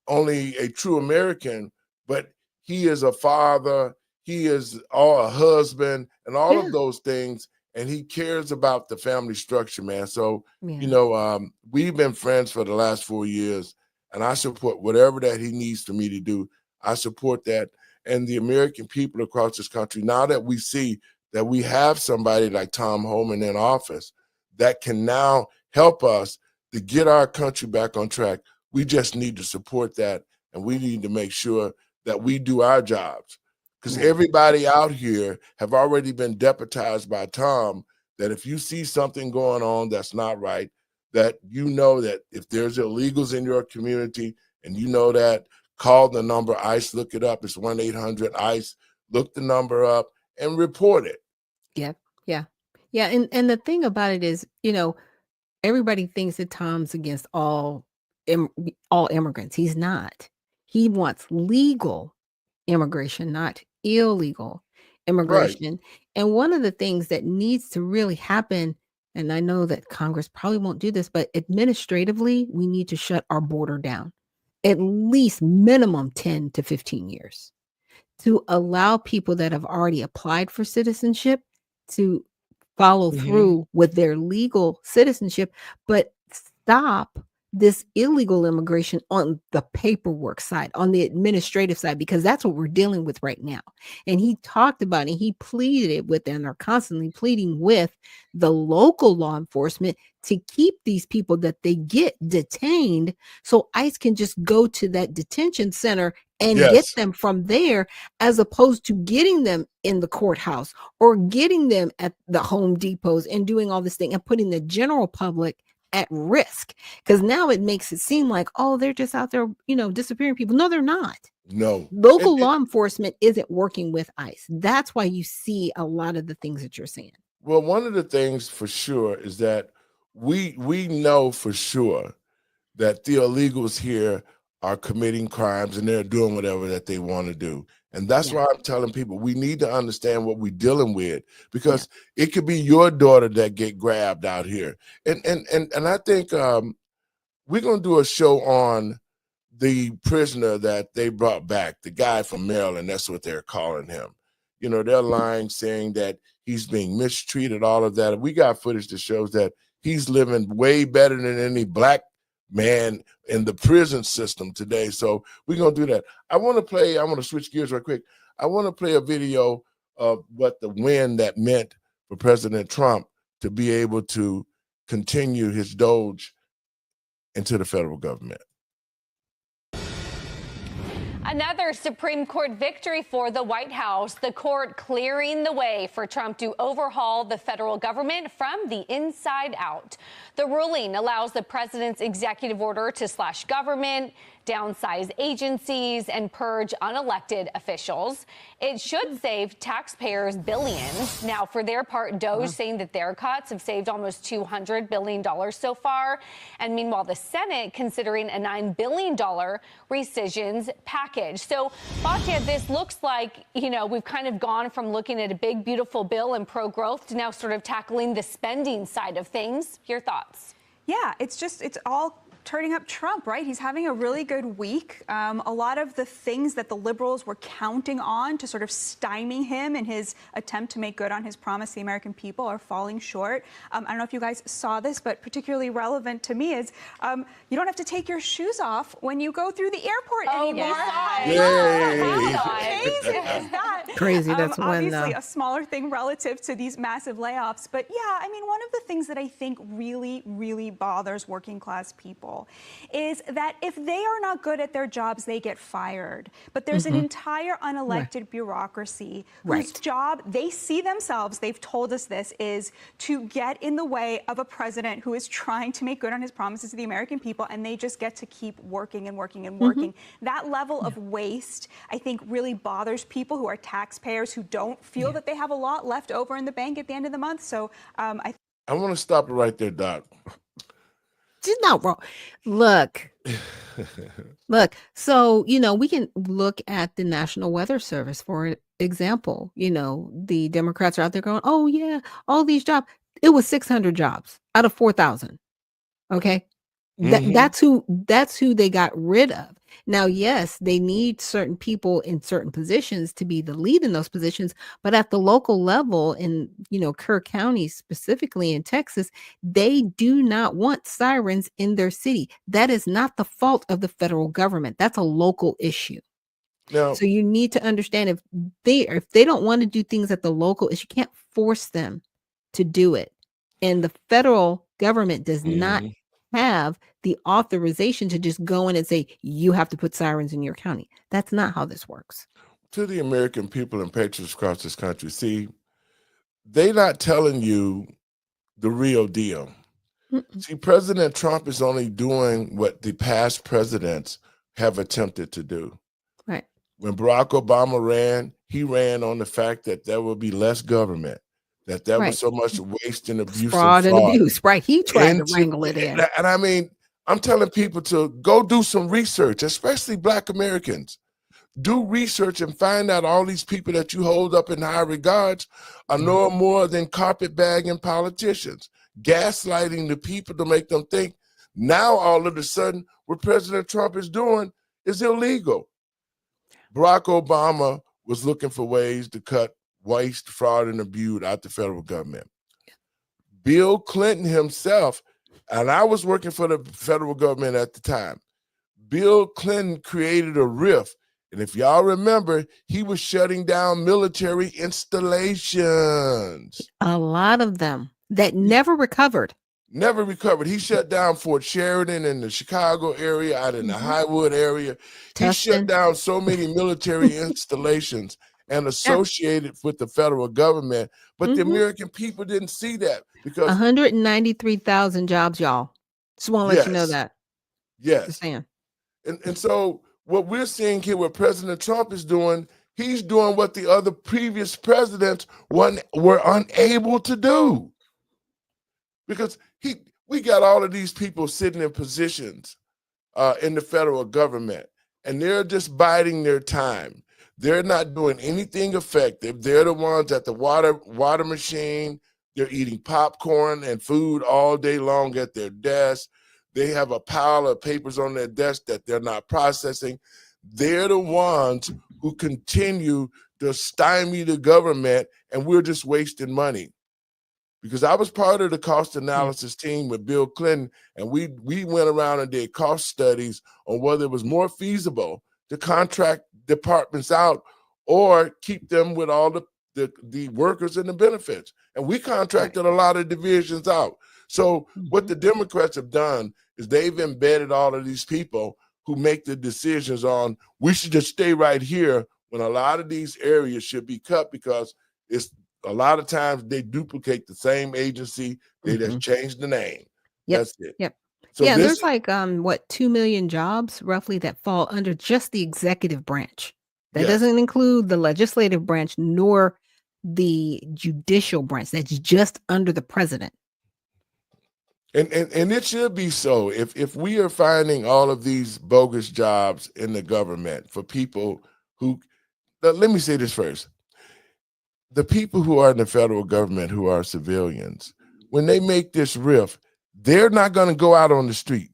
only a true American, but he is a father, he is a husband, and all of those things, and he cares about the family structure, man. So, we've been friends for the last 4 years, and I support whatever that he needs for me to do. I support that. And the American people across this country, now that we see that we have somebody like Tom Homan in office that can now help us to get our country back on track. We just need to support that, and we need to make sure that we do our jobs, because everybody out here have already been deputized by Tom that if you see something going on that's not right, that you know that if there's illegals in your community and you know that, call the number ICE, look it up. It's 1-800-ICE. Look the number up and report it. Yeah. And the thing about it is, everybody thinks that Tom's against all immigrants. He's not. He wants legal immigration, not illegal immigration. And one of the things that needs to really happen, and I know that Congress probably won't do this, but administratively, we need to shut our border down at least minimum 10 to 15 years to allow people that have already applied for citizenship to follow through with their legal citizenship, but stop this illegal immigration on the paperwork side, on the administrative side, because that's what we're dealing with right now. And he talked about it, he pleaded with, and are constantly pleading with the local law enforcement to keep these people that they get detained so ICE can just go to that detention center and get them from there, as opposed to getting them in the courthouse or getting them at the Home Depots and doing all this thing and putting the general public at risk. Because now it makes it seem like, oh, they're just out there, disappearing people. No, they're not. No. Local law enforcement isn't working with ICE. That's why you see a lot of the things that you're saying. Well, one of the things for sure is that we know for sure that the illegals here are committing crimes and they're doing whatever that they want to do. And that's why I'm telling people we need to understand what we're dealing with, because it could be your daughter that get grabbed out here. And I think we're going to do a show on the prisoner that they brought back, the guy from Maryland. That's what they're calling him. They're lying, saying that he's being mistreated, all of that. We got footage that shows that he's living way better than any black man in the prison system today. So we're going to do that. I want to switch gears real quick. I want to play a video of what the win that meant for President Trump to be able to continue his doge into the federal government. Another Supreme Court victory for the White House, the court clearing the way for Trump to overhaul the federal government from the inside out. The ruling allows the president's executive order to slash government, downsize agencies, and purge unelected officials. It should save taxpayers billions. Now, for their part, DOJ saying that their cuts have saved almost $200 billion so far. And meanwhile, the Senate considering a $9 billion rescissions package. So, Batya, this looks like, we've kind of gone from looking at a big, beautiful bill and pro-growth to now sort of tackling the spending side of things. Your thoughts? Yeah, it's all turning up Trump, right? He's having a really good week. A lot of the things that the liberals were counting on to sort of stymie him in his attempt to make good on his promise to the American people are falling short. I don't know if you guys saw this, but particularly relevant to me is you don't have to take your shoes off when you go through the airport anymore. How crazy is that? Crazy. That's obviously a smaller thing relative to these massive layoffs. But yeah, I mean, one of the things that I think really, really bothers working class people is that if they are not good at their jobs, they get fired. But there's an entire unelected bureaucracy whose job, they see themselves, they've told us this, is to get in the way of a president who is trying to make good on his promises to the American people, and they just get to keep working and working and working. That level of waste, I think, really bothers people who are taxpayers who don't feel that they have a lot left over in the bank at the end of the month. So I want to stop it right there, Doc. She's not wrong. Look. So, we can look at the National Weather Service, for example. The Democrats are out there going, oh, yeah, all these jobs. It was 600 jobs out of 4,000. Okay. That's who they got rid of. Now, yes, they need certain people in certain positions to be the lead in those positions, but at the local level in, Kerr County, specifically in Texas, they do not want sirens in their city. That is not the fault of the federal government. That's a local issue. No. So you need to understand if they don't want to do things at the local issue, you can't force them to do it. And the federal government does not have the authorization to just go in and say, you have to put sirens in your county. That's not how this works. To the American people and patriots across this country, see, they're not telling you the real deal. See, President Trump is only doing what the past presidents have attempted to do. Right. When Barack Obama ran, he ran on the fact that there will be less government, that there was so much waste and abuse, fraud and abuse. Right. He tried to wrangle it in. And I mean, I'm telling people to go do some research, especially Black Americans. Do research and find out all these people that you hold up in high regards are no more than carpetbagging politicians, gaslighting the people to make them think now all of a sudden what President Trump is doing is illegal. Barack Obama was looking for ways to cut waste, fraud, and abuse out the federal government. Bill Clinton himself, and I was working for the federal government at the time, Bill Clinton created a rift. And if y'all remember, he was shutting down military installations. A lot of them that never recovered. Never recovered. He shut down Fort Sheridan in the Chicago area, out in the Highwood area. He shut down so many military installations and associated with the federal government. But the American people didn't see that because 193,000 jobs, y'all. Just want to let you know that. Yes. Just saying. And so what we're seeing here, what President Trump is doing, he's doing what the other previous presidents were unable to do. Because we got all of these people sitting in positions in the federal government, and they're just biding their time. They're not doing anything effective. They're the ones at the water machine. They're eating popcorn and food all day long at their desk. They have a pile of papers on their desk that they're not processing. They're the ones who continue to stymie the government, and we're just wasting money. Because I was part of the cost analysis team with Bill Clinton, and we went around and did cost studies on whether it was more feasible to contract departments out or keep them with all the workers and the benefits. And we contracted a lot of divisions out. So what the Democrats have done is they've embedded all of these people who make the decisions on we should just stay right here when a lot of these areas should be cut because it's a lot of times they duplicate the same agency. They just change the name. Yep. That's it. Yep. So yeah, there's like 2 million jobs roughly that fall under just the executive branch. That doesn't include the legislative branch nor the judicial branch. That's just under the president. And it should be so. If we are finding all of these bogus jobs in the government for people who, let me say this first. The people who are in the federal government who are civilians, when they make this rift, they're not going to go out on the street.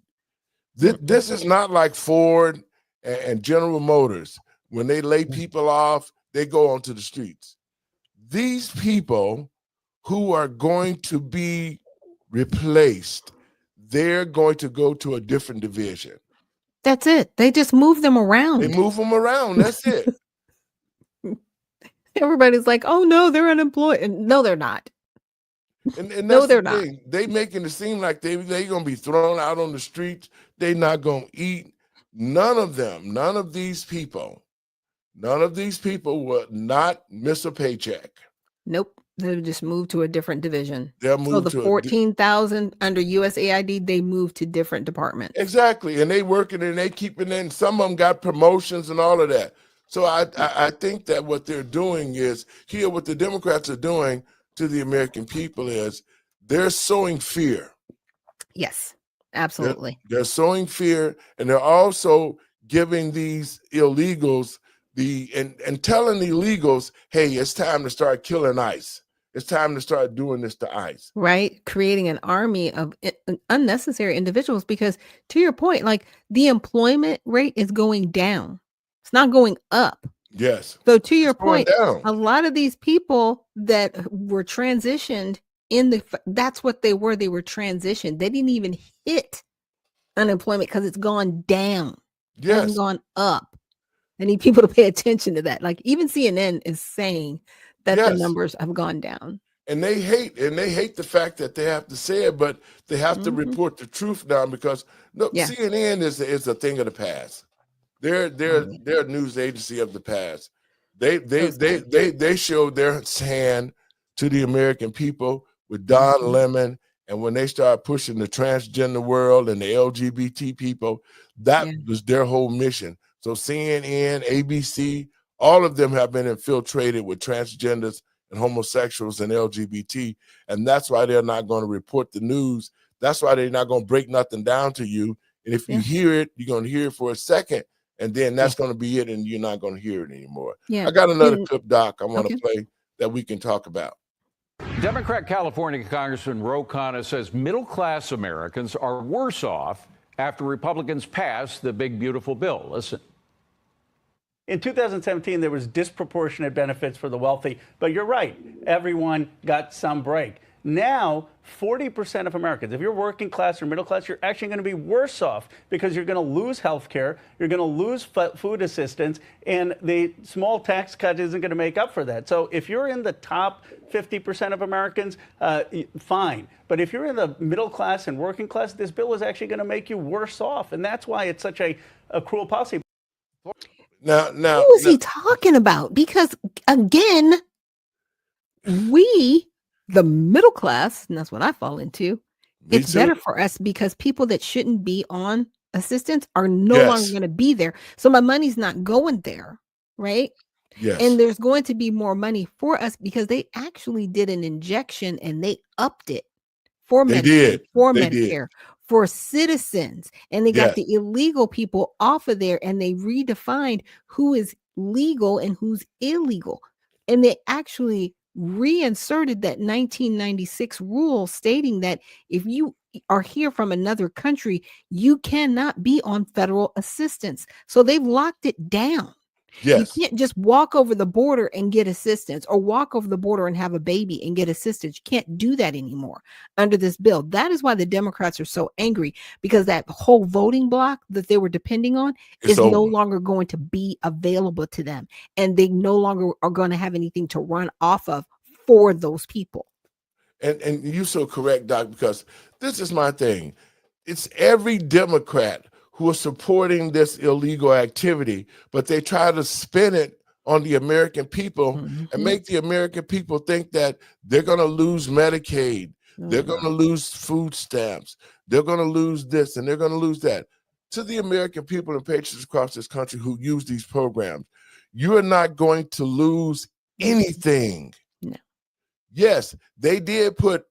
This is not like Ford and General Motors. When they lay people off, they go onto the streets. These people who are going to be replaced, they're going to go to a different division. That's it. They just move them around. They move them around. That's it. Everybody's like, oh no, they're unemployed. And no, they're not. And no, that's they're the not. thing. They making it seem like they're going to be thrown out on the streets. They're not going to eat. None of these people will not miss a paycheck. Nope. They just moved to a different division. They'll So move the to 14,000 under USAID, they moved to different departments. Exactly. And they working and they keeping in. Some of them got promotions and all of that. So I think that what they're doing is here, what the Democrats are doing to the American people is they're sowing fear. Yes, absolutely. They're sowing fear, and they're also giving these illegals and telling the illegals, hey, it's time to start killing ICE. It's time to start doing this to ICE. Right. Creating an army of unnecessary individuals because to your point, like the employment rate is going down. It's not going up. Yes. So to your point, down. a lot of these people that were transitioned that's what they were. They were transitioned. They didn't even hit unemployment because it's gone down. It hasn't gone up. I need people to pay attention to that. Like even CNN is saying that the numbers have gone down. And they hate the fact that they have to say it, but they have to report the truth now because CNN is a thing of the past. They're a news agency of the past. They showed their hand to the American people with Don Lemon, and when they started pushing the transgender world and the LGBT people, that was their whole mission. So CNN, ABC, all of them have been infiltrated with transgenders and homosexuals and LGBT, and that's why they're not going to report the news. That's why they're not going to break nothing down to you. And if you hear it, you're going to hear it for a second, and then that's going to be it, and you're not going to hear it anymore. I got another clip, Doc, I want to play that we can talk about. Democrat California Congressman Ro Khanna says middle-class Americans are worse off after Republicans pass the big, beautiful bill. Listen. In 2017, there was disproportionate benefits for the wealthy, but you're right, everyone got some break. Now, 40% of Americans, if you're working class or middle class, you're actually going to be worse off because you're going to lose health care, you're going to lose food assistance, and the small tax cut isn't going to make up for that. So if you're in the top 50% of Americans, fine. But if you're in the middle class and working class, this bill is actually going to make you worse off. And that's why it's such a cruel policy. Now, who is he talking about? Because again, we, the middle class, and that's what I fall into, it's better for us because people that shouldn't be on assistance are no longer going to be there. So my money's not going there, right? Yes. And there's going to be more money for us because they actually did an injection and they upped it for Medicare, Medicare, for citizens, and they got the illegal people off of there, and they redefined who is legal and who's illegal, and they actually reinserted that 1996 rule stating that if you are here from another country, you cannot be on federal assistance. So they've locked it down. Yes. You can't just walk over the border and get assistance, or walk over the border and have a baby and get assistance. You can't do that anymore under this bill. That is why the Democrats are so angry, because that whole voting block that they were depending on is no longer going to be available to them. And they no longer are going to have anything to run off of for those people. And you're so correct, Doc, because this is my thing. It's every Democrat who are supporting this illegal activity, but they try to spin it on the American people and make the American people think that they're going to lose Medicaid, they're going to lose food stamps, they're going to lose this, and they're going to lose that. To the American people and patriots across this country who use these programs, you are not going to lose anything. No. Yes, they did put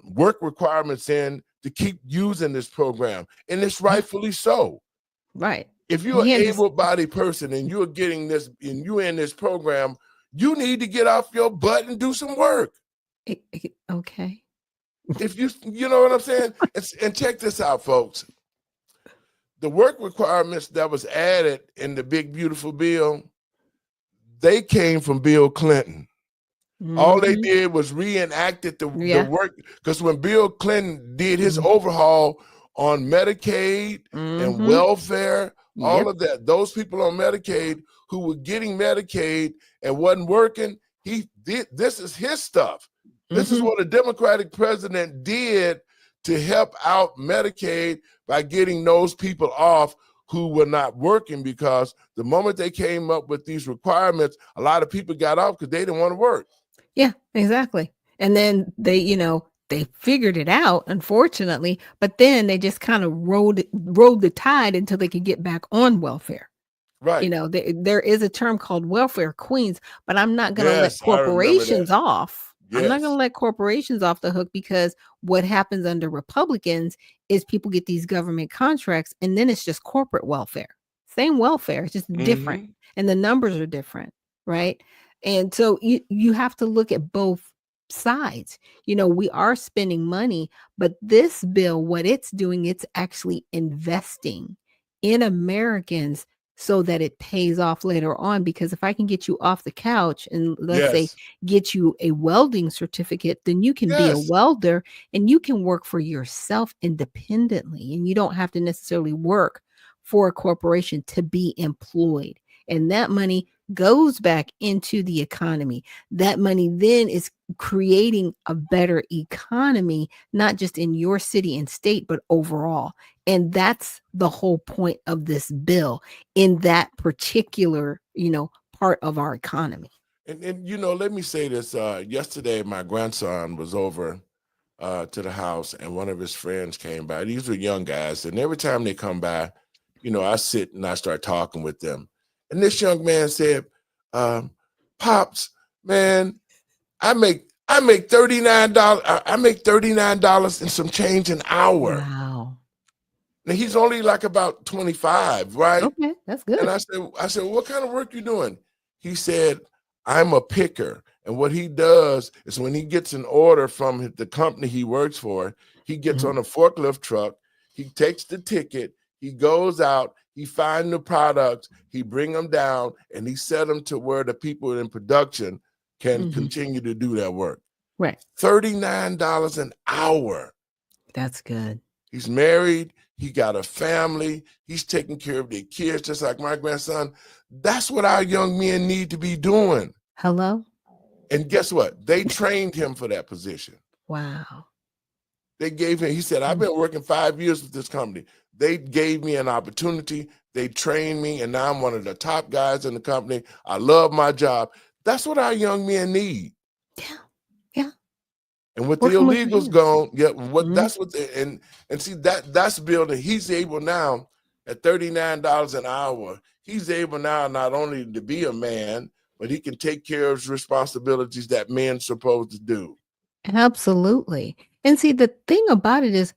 work requirements in to keep using this program, and it's rightfully so. Right. If you're an able-bodied person and you're getting this, and you're in this program, you need to get off your butt and do some work. Okay. If you know what I'm saying? And check this out, folks. The work requirements that was added in the big, beautiful bill, they came from Bill Clinton. All they did was reenacted the work, because when Bill Clinton did his overhaul on Medicaid and welfare, all of that, those people on Medicaid who were getting Medicaid and wasn't working, he did. This is his stuff. This is what a Democratic president did to help out Medicaid by getting those people off who were not working, because the moment they came up with these requirements, a lot of people got off because they didn't want to work. Yeah, exactly. And then they, they figured it out, unfortunately, but then they just kind of rode the tide until they could get back on welfare. Right. There is a term called welfare queens, but I'm not going to let corporations off. Yes. I'm not going to let corporations off the hook, because what happens under Republicans is people get these government contracts and then it's just corporate welfare. Same welfare, it's just different. And the numbers are different, right? And so you have to look at both sides. We are spending money, but this bill, what it's doing, it's actually investing in Americans so that it pays off later on. Because if I can get you off the couch and let's say get you a welding certificate, then you can be a welder and you can work for yourself independently, and you don't have to necessarily work for a corporation to be employed. and that money goes back into the economy. That money then is creating a better economy, not just in your city and state, but overall. And that's the whole point of this bill in that particular, part of our economy. And let me say this. Yesterday, my grandson was over to the house, and one of his friends came by. These were young guys, and every time they come by, I sit and I start talking with them. And this young man said, "Pops, man, I make $39. I make $39 and some change an hour." Wow. Now he's only like about 25, right? Okay, that's good. And I said, "What kind of work you doing?" He said, "I'm a picker." And what he does is when he gets an order from the company he works for, he gets on a forklift truck, he takes the ticket, he goes out, he finds the products, he bring them down, and he set them to where the people in production can continue to do their work. Right. $39 an hour. That's good. He's married. He got a family. He's taking care of their kids, just like my grandson. That's what our young men need to be doing. Hello? And guess what? They trained him for that position. Wow. They gave him, he said, "I've been working 5 years with this company. They gave me an opportunity. They trained me, and now I'm one of the top guys in the company. I love my job." That's what our young men need. Yeah. And with Working the with illegals hands. gone, that's what and see that's building. He's able now at $39 an hour. He's able now not only to be a man, but he can take care of his responsibilities that men's supposed to do. Absolutely. And see, the thing about it is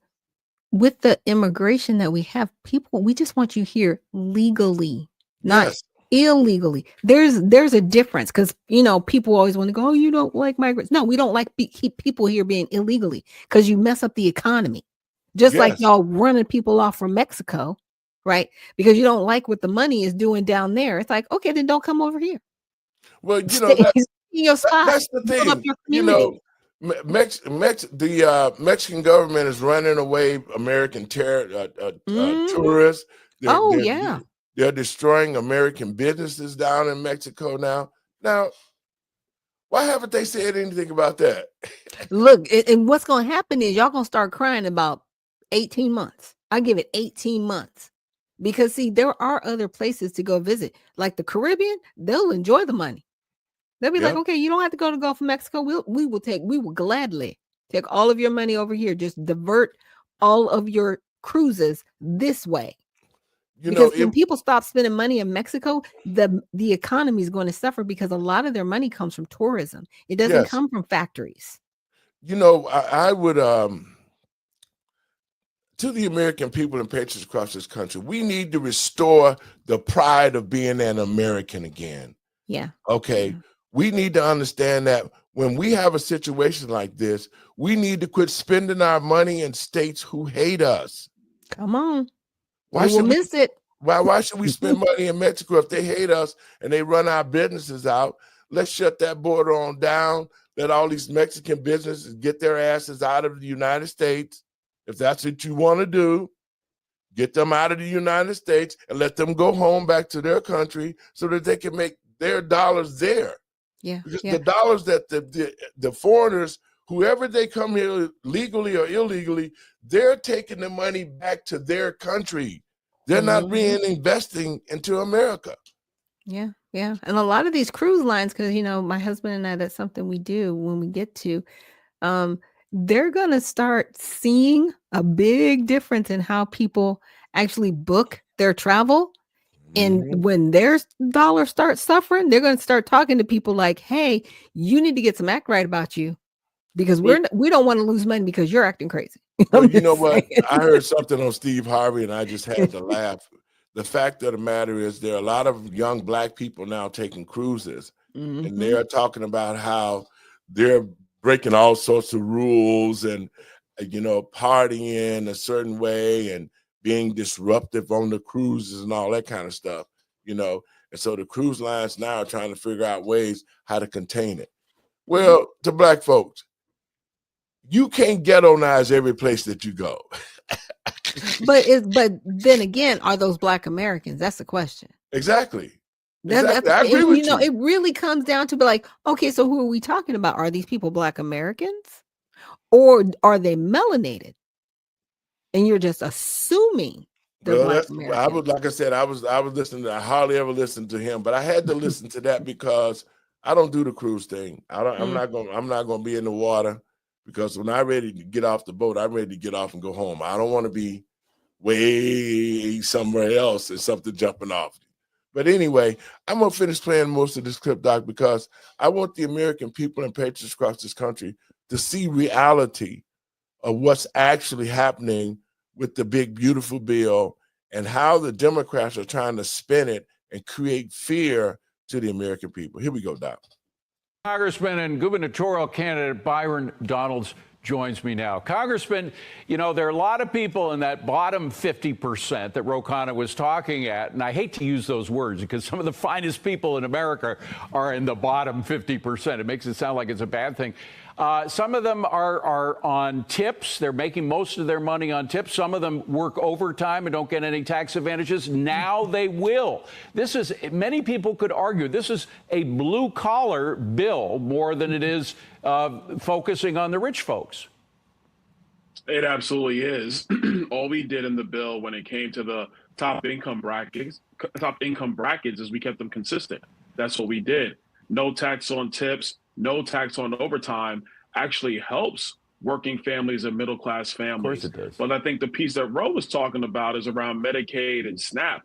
with the immigration that we have, we just want you here legally, not Yes. illegally. There's a difference because, people always want to go, "Oh, you don't like migrants." No, we don't like keep people here being illegally because you mess up the economy. Just like Yes. y'all running people off from Mexico, right? Because you don't like what the money is doing down there. It's like, okay, then don't come over here. Well, Stay in your spot. that's the Build up thing. your community. The Mexican government is running away American tourists. Oh, yeah. They're destroying American businesses down in Mexico now. Now, why haven't they said anything about that? Look, and what's going to happen is y'all going to start crying about 18 months. I give it 18 months because see, there are other places to go visit, like the Caribbean. They'll enjoy the money. They'll be like, "Okay, you don't have to go to Gulf of Mexico. We will gladly take all of your money over here. Just divert all of your cruises this way." Because when people stop spending money in Mexico, the economy is going to suffer because a lot of their money comes from tourism. It doesn't come from factories. I would to the American people and patriots across this country, we need to restore the pride of being an American again. Yeah. Okay. Yeah. We need to understand that when we have a situation like this, we need to quit spending our money in states who hate us. Come on. Why We'll should we miss it. Why should we spend money in Mexico if they hate us and they run our businesses out? Let's shut that border on down. Let all these Mexican businesses get their asses out of the United States. If that's what you want to do, get them out of the United States and let them go home back to their country so that they can make their dollars there. Yeah. Because Yeah. the dollars that the foreigners, whoever they come here legally or illegally, they're taking the money back to their country. They're not reinvesting into America. Yeah, yeah. And a lot of these cruise lines, because my husband and I, that's something we do when we get to, they're gonna start seeing a big difference in how people actually book their travel. And when their dollar starts suffering, they're gonna start talking to people like, "Hey, you need to get some act right about you because we don't want to lose money because you're acting crazy." Well, you know what? I heard something on Steve Harvey and I just had to laugh. The fact of the matter is there are a lot of young Black people now taking cruises and they're talking about how they're breaking all sorts of rules and, partying a certain way and being disruptive on the cruises and all that kind of stuff, And so the cruise lines now are trying to figure out ways how to contain it. Well, to Black folks, you can't ghettoize every place that you go. But then again, are those Black Americans? That's the question. Exactly. Exactly. I agree with you. It really comes down to be like, okay, so who are we talking about? Are these people Black Americans or are they melanated? And you're just assuming they're Black Americans. I was, like I said, I was listening I hardly ever listened to him, but I had to listen to that because I don't do the cruise thing. I'm not gonna be in the water, because when I'm ready to get off the boat, I'm ready to get off and go home. I don't want to be way somewhere else and something jumping off. But anyway, I'm gonna finish playing most of this clip, Doc, because I want the American people and patriots across this country to see reality of what's actually happening with the big, beautiful bill and how the Democrats are trying to spin it and create fear to the American people. Here we go, Doc. Congressman and gubernatorial candidate Byron Donalds joins me now. Congressman, you know, there are a lot of people in that bottom 50% that Ro Khanna was talking at, and I hate to use those words because some of the finest people in America are in the bottom 50%. It makes it sound like it's a bad thing. Some of them are on tips. They're making most of their money on tips. Some of them work overtime and don't get any tax advantages. Now they will. Many people could argue this is a blue collar bill more than it is focusing on the rich folks. It absolutely is. All we did in the bill when it came to the top income brackets is we kept them consistent. That's what we did. No tax on tips, no tax on overtime actually helps working families and middle-class families. Of course it does. But I think the piece that Ro was talking about is around Medicaid and SNAP.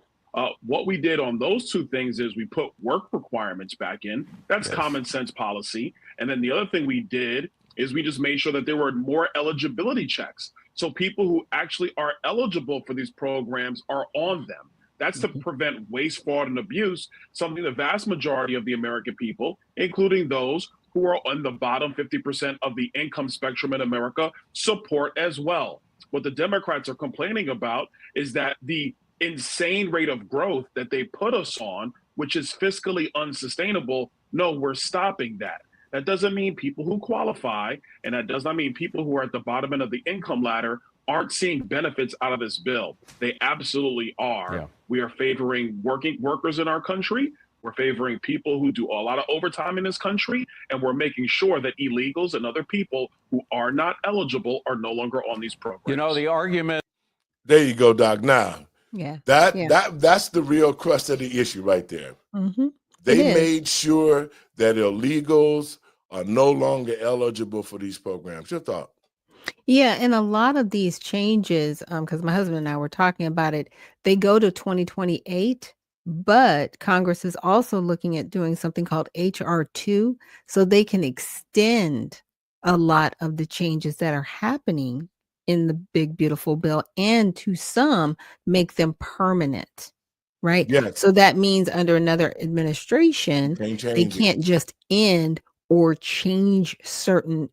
What we did on those two things is we put work requirements back in. That's common sense policy. And then the other thing we did is we just made sure that there were more eligibility checks. So people who actually are eligible for these programs are on them. That's to prevent waste, fraud, and abuse, something the vast majority of the American people, including those who are on the bottom 50% of the income spectrum in America, support as well. What the Democrats are complaining about is that the insane rate of growth that they put us on, which is fiscally unsustainable, no, we're stopping that. That doesn't mean people who qualify, and that does not mean people who are at the bottom end of the income ladder aren't seeing benefits out of this bill. They absolutely are. Yeah. We are favoring working workers in our country. We're favoring people who do a lot of overtime in this country, and we're making sure that illegals and other people who are not eligible are no longer on these programs. You know, the argument. There you go, Doc. Now, yeah, that's the real crux of the issue right there. Mm-hmm. They made sure that illegals are no longer eligible for these programs. Your thought? Yeah, and a lot of these changes, because my husband and I were talking about it, they go to 2028, but Congress is also looking at doing something called HR2, so they can extend a lot of the changes that are happening in the big, beautiful bill, and to some, make them permanent, right? Yes. So that means under another administration, they can't just end or change certain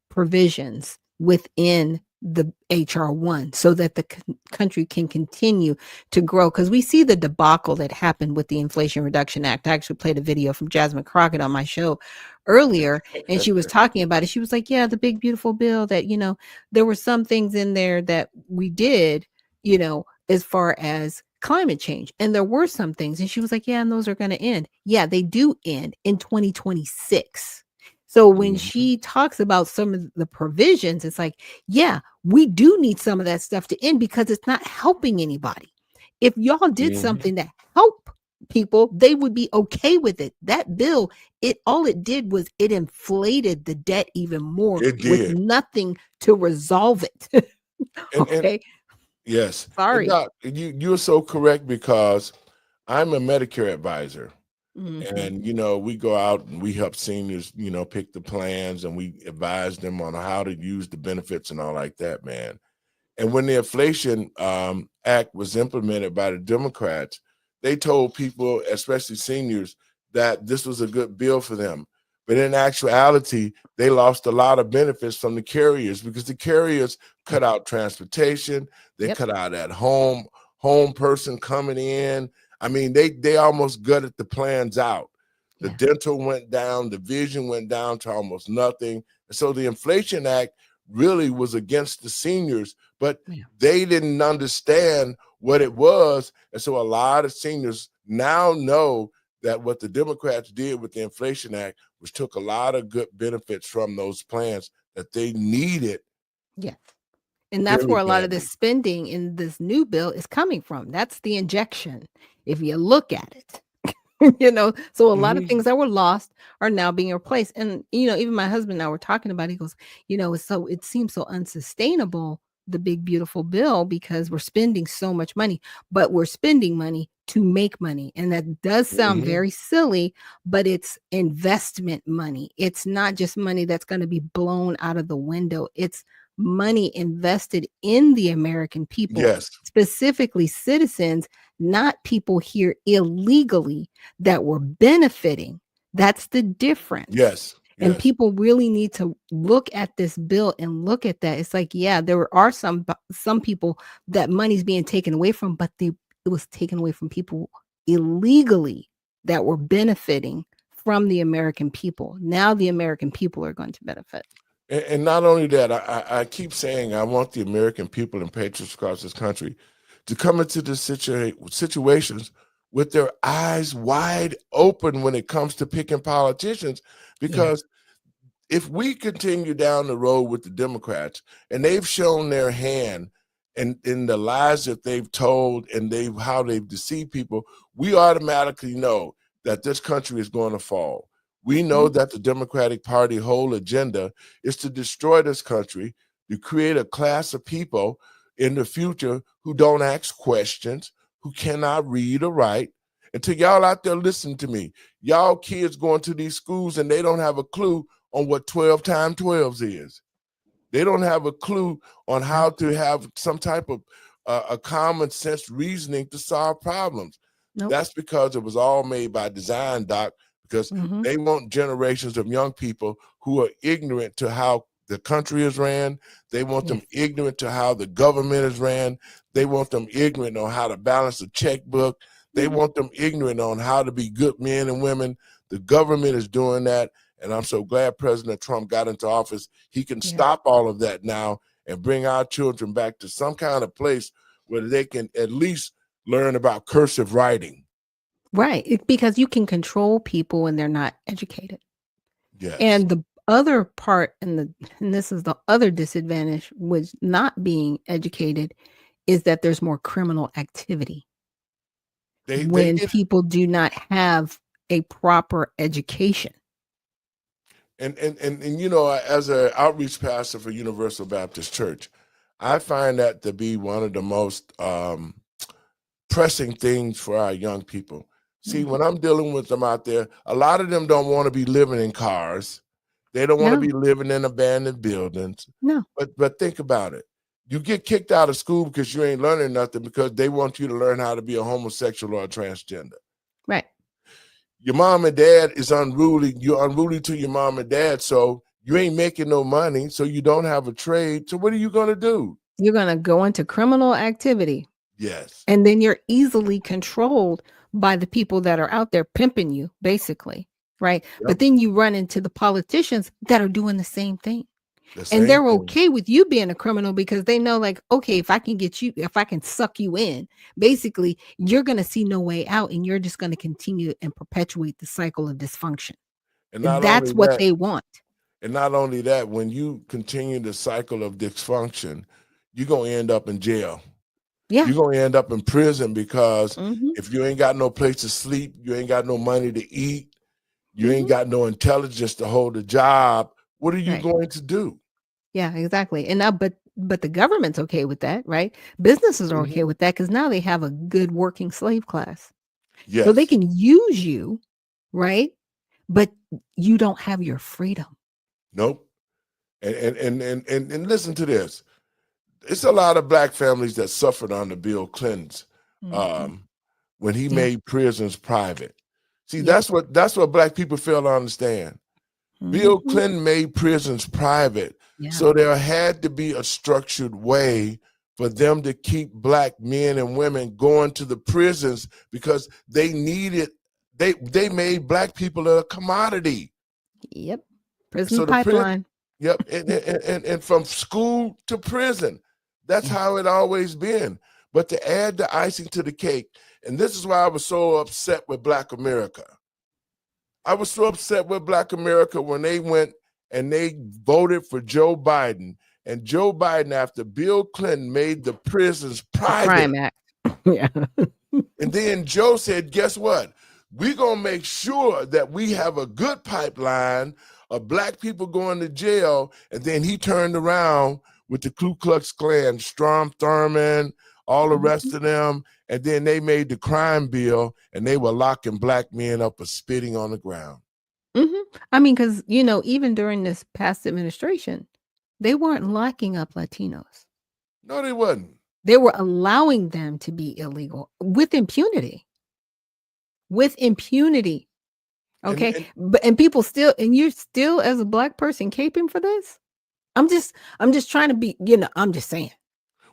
provisions within the HR1 so that the country can continue to grow. Because we see the debacle that happened with the Inflation Reduction Act. I actually played a video from Jasmine Crockett on my show earlier, and she was talking about it. She was like, yeah, the big, beautiful bill that, you know, there were some things in there that we did, you know, as far as climate change. And there were some things. And she was like, yeah, and those are going to end. Yeah, they do end in 2026. So when she talks about some of the provisions, it's like, yeah, we do need some of that stuff to end because it's not helping anybody. If y'all did something that helped people, they would be okay with it. That bill, all it did was it inflated the debt even more with nothing to resolve it. Okay. Yes. Sorry. Doc, you're so correct, because I'm a Medicare advisor. Mm-hmm. And, you know, we go out and we help seniors, you know, pick the plans, and we advise them on how to use the benefits and all like that, man. And when the Inflation Act was implemented by the Democrats, they told people, especially seniors, that this was a good bill for them. But in actuality, they lost a lot of benefits from the carriers, because the carriers cut out transportation. They cut out that home person coming in. I mean, they almost gutted the plans out. The dental went down, the vision went down to almost nothing. And so the Inflation Act really was against the seniors, but they didn't understand what it was. And so a lot of seniors now know that what the Democrats did with the Inflation Act was took a lot of good benefits from those plans that they needed. Yes. And that's very where a lot of badly. this spending in this new bill is coming from. That's the injection, if you look at it. So a lot of things that were lost are now being replaced. And even my husband and I were talking about it. He goes, it seems so unsustainable, the big beautiful bill, because we're spending so much money, but we're spending money to make money. And that does sound very silly, but it's investment money. It's not just money that's going to be blown out of the window. It's money invested in the American people, Yes. specifically citizens, not people here illegally that were benefiting. That's the difference. Yes. And Yes. people really need to look at this bill and look at that. It's like, yeah, there are some people that money's being taken away from, but it was taken away from people illegally that were benefiting from the American people. Now the American people are going to benefit. And not only that, I keep saying I want the American people and patriots across this country to come into the situations with their eyes wide open when it comes to picking politicians. Because if we continue down the road with the Democrats, and they've shown their hand in the lies that they've told and how they've deceived people, we automatically know that this country is going to fall. We know that the Democratic Party whole agenda is to destroy this country, to create a class of people in the future who don't ask questions, who cannot read or write. And to y'all out there listening to me, y'all kids going to these schools and they don't have a clue on what 12 times 12 is. They don't have a clue on how to have some type of a common sense reasoning to solve problems. Nope. That's because it was all made by design, Doc, because they want generations of young people who are ignorant to how the country is ran. They want them ignorant to how the government is ran. They want them ignorant on how to balance a checkbook. They want them ignorant on how to be good men and women. The government is doing that. And I'm so glad President Trump got into office. He can stop all of that now and bring our children back to some kind of place where they can at least learn about cursive writing. Right. Because you can control people when they're not educated. Yes. And the other part, and this is the other disadvantage with not being educated, is that there's more criminal activity when people do not have a proper education. And as an outreach pastor for Universal Baptist Church, I find that to be one of the most pressing things for our young people. See, when I'm dealing with them out there, a lot of them don't want to be living in cars. They don't want to be living in abandoned buildings. No. But think about it. You get kicked out of school because you ain't learning nothing, because they want you to learn how to be a homosexual or a transgender. Right. Your mom and dad is unruly. You're unruly to your mom and dad, so you ain't making no money, so you don't have a trade. So what are you going to do? You're going to go into criminal activity. Yes. And then you're easily controlled by the people that are out there pimping you, basically. Right. Yep. But then you run into the politicians that are doing the same thing. And they're okay with you being a criminal because they know, like, okay, if I can suck you in, basically, you're going to see no way out, and you're just going to continue and perpetuate the cycle of dysfunction. And that's what they want. And not only that, when you continue the cycle of dysfunction, you're going to end up in jail. Yeah. You're going to end up in prison because if you ain't got no place to sleep, you ain't got no money to eat, you ain't got no intelligence to hold a job, what are you going to do? Yeah, exactly. And now, but the government's okay with that, right? Businesses are okay with that because now they have a good working slave class. Yes. So they can use you, right? But you don't have your freedom. Nope. And listen to this. It's a lot of black families that suffered under Bill Clinton's when he made prisons private. See, that's what black people fail to understand. Bill Clinton made prisons private. So there had to be a structured way for them to keep black men and women going to the prisons because they needed, they made black people a commodity. Yep. Prison pipeline. Yep. And from school to prison. That's how it always been. But to add the icing to the cake, and this is why I was so upset with Black America. I was so upset with Black America when they went and they voted for Joe Biden. And Joe Biden, after Bill Clinton made the prisons private. Crime Act. Yeah. And then Joe said, guess what? We're going to make sure that we have a good pipeline of Black people going to jail. And then he turned around with the Ku Klux Klan, Strom Thurmond, all the rest of them. And then they made the crime bill and they were locking Black men up for spitting on the ground. I mean, because, you know, even during this past administration, they weren't locking up Latinos. No, they wasn't. They were allowing them to be illegal with impunity. With impunity. Okay. And people still, and you're still, as a Black person, caping for this? I'm just trying to be, you know, I'm just saying.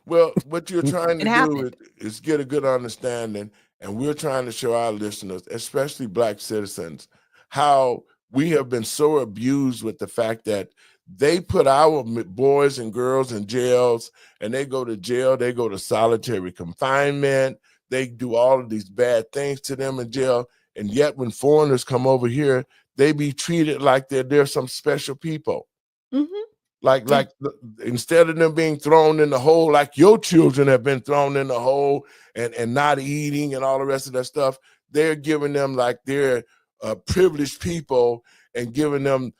Well, what you're trying to do is get a good understanding, and we're trying to show our listeners, especially Black citizens, how we have been so abused with the fact that they put our boys and girls in jails, and they go to jail, they go to solitary confinement, they do all of these bad things to them in jail, and yet when foreigners come over here, they be treated like they're some special people. Like instead of them being thrown in the hole, like your children have been thrown in the hole and not eating and all the rest of that stuff, they're giving them like they're privileged people and giving them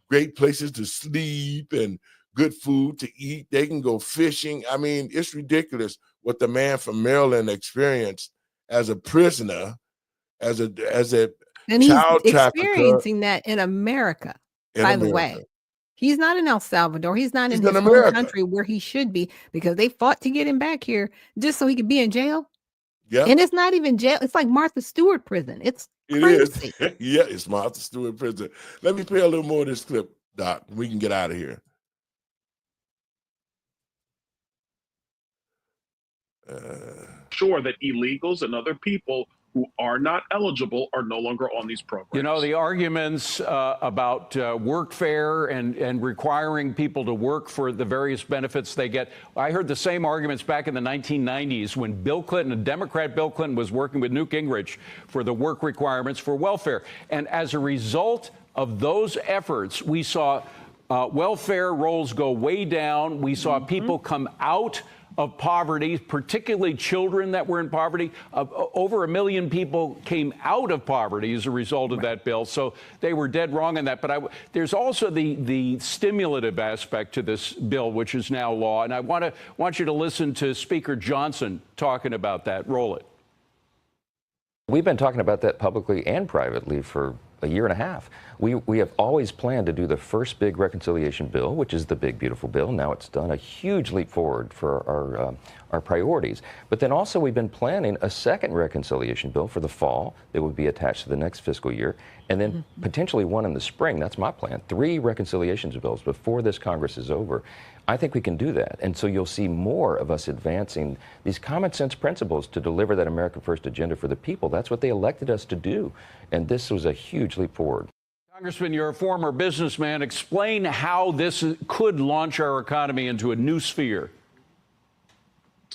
great places to sleep and good food to eat. They can go fishing. I mean, it's ridiculous what the man from Maryland experienced as a prisoner, as a and he's child trafficker. Experiencing that in America, by the way. He's not in El Salvador. He's not in his own country where he should be, because they fought to get him back here just so he could be in jail. Yeah. And it's not even jail. It's like Martha Stewart prison. It is. Yeah, it's Martha Stewart prison. Let me play a little more of this clip, Doc. We can get out of here. Sure that illegals and other people who are not eligible are no longer on these programs. You know, the arguments about workfare and requiring people to work for the various benefits they get. I heard the same arguments back in the 1990s when Bill Clinton, a Democrat Bill Clinton, was working with Newt Gingrich for the work requirements for welfare. And as a result of those efforts, we saw welfare rolls go way down. We saw people come out of poverty, particularly children that were in poverty. Over 1 million people came out of poverty as a result of that bill. So they were dead wrong on that. But there's also the stimulative aspect to this bill, which is now law. And I want you to listen to Speaker Johnson talking about that. Roll it. We've been talking about that publicly and privately for a year and a half. We have always planned to do the first big reconciliation bill, which is the big, beautiful bill. Now it's done a huge leap forward for our priorities. But then also we've been planning a second reconciliation bill for the fall that would be attached to the next fiscal year, and then potentially one in the spring. That's my plan. 3 reconciliations bills before this Congress is over. I think we can do that. And so you'll see more of us advancing these common sense principles to deliver that America First agenda for the people. That's what they elected us to do. And this was a huge leap forward. Congressman, you're a former businessman. Explain how this could launch our economy into a new sphere.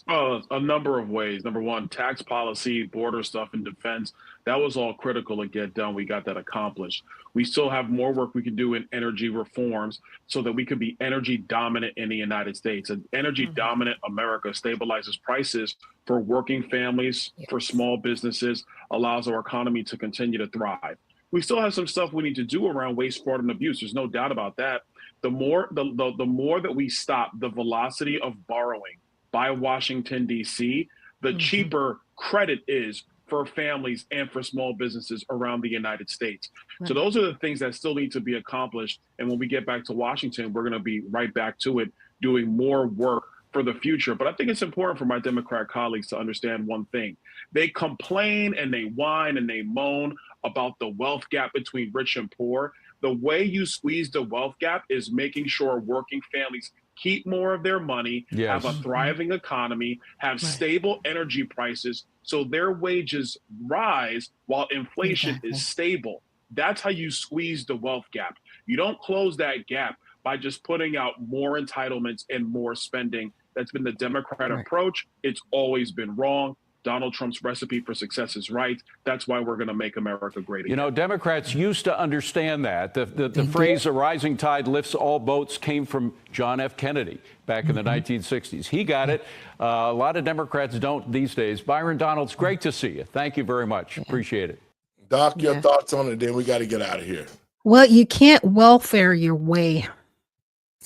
A number of ways. Number one, tax policy, border stuff, and defense. That was all critical to get done. We got that accomplished. We still have more work we can do in energy reforms so that we can be energy dominant in the United States. An energy dominant America stabilizes prices for working families, for small businesses, allows our economy to continue to thrive. We still have some stuff we need to do around waste, fraud, and abuse. There's no doubt about that. The more that we stop the velocity of borrowing by Washington, D.C., the cheaper credit is for families and for small businesses around the United States. So those are the things that still need to be accomplished. And when we get back to Washington, we're going to be right back to it, doing more work for the future. But I think it's important for my Democrat colleagues to understand one thing. They complain and they whine and they moan about the wealth gap between rich and poor. The way you squeeze the wealth gap is making sure working families keep more of their money, have a thriving economy, have stable energy prices, so their wages rise while inflation is stable. That's how you squeeze the wealth gap. You don't close that gap by just putting out more entitlements and more spending That's been the Democrat Right. approach. It's always been wrong. Donald Trump's recipe for success is right. That's why we're going to make America great again. You know, Democrats used to understand that. The phrase "a rising tide lifts all boats" came from John F. Kennedy back in the 1960s. He got it. A lot of Democrats don't these days. Byron Donalds, great to see you. Thank you very much. Appreciate it. Doc, your thoughts on it, then we got to get out of here. Well, you can't welfare your way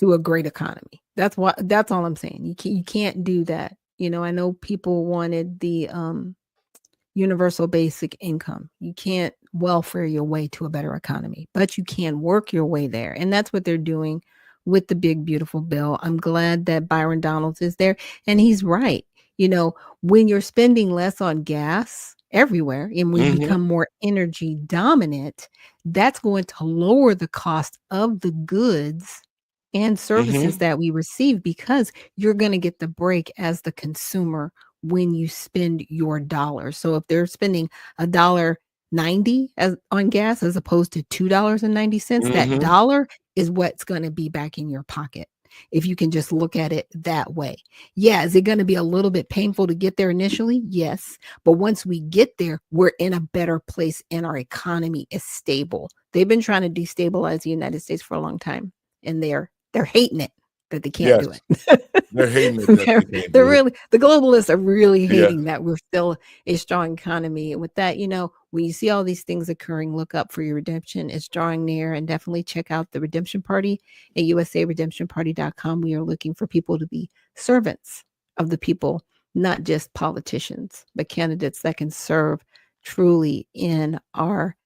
to a great economy. That's all I'm saying. You can't do that. You know, I know people wanted the universal basic income. You can't welfare your way to a better economy, but you can work your way there. And that's what they're doing with the big, beautiful bill. I'm glad that Byron Donalds is there. And he's right. You know, when you're spending less on gas everywhere and we become more energy dominant, that's going to lower the cost of the goods and services that we receive, because you're going to get the break as the consumer when you spend your dollars. So if they're spending $1.90 on gas as opposed to $2.90, that dollar is what's going to be back in your pocket. If you can just look at it that way. Yeah, is it going to be a little bit painful to get there initially? Yes. But once we get there, we're in a better place and our economy is stable. They've been trying to destabilize the United States for a long time, and they're hating it that they can't do it. They're hating it. They're really, the globalists are really hating that we're still a strong economy. And with that, you know, when you see all these things occurring, look up for your redemption. It's drawing near, and definitely check out the Redemption Party at usaredemptionparty.com. We are looking for people to be servants of the people, not just politicians, but candidates that can serve truly in our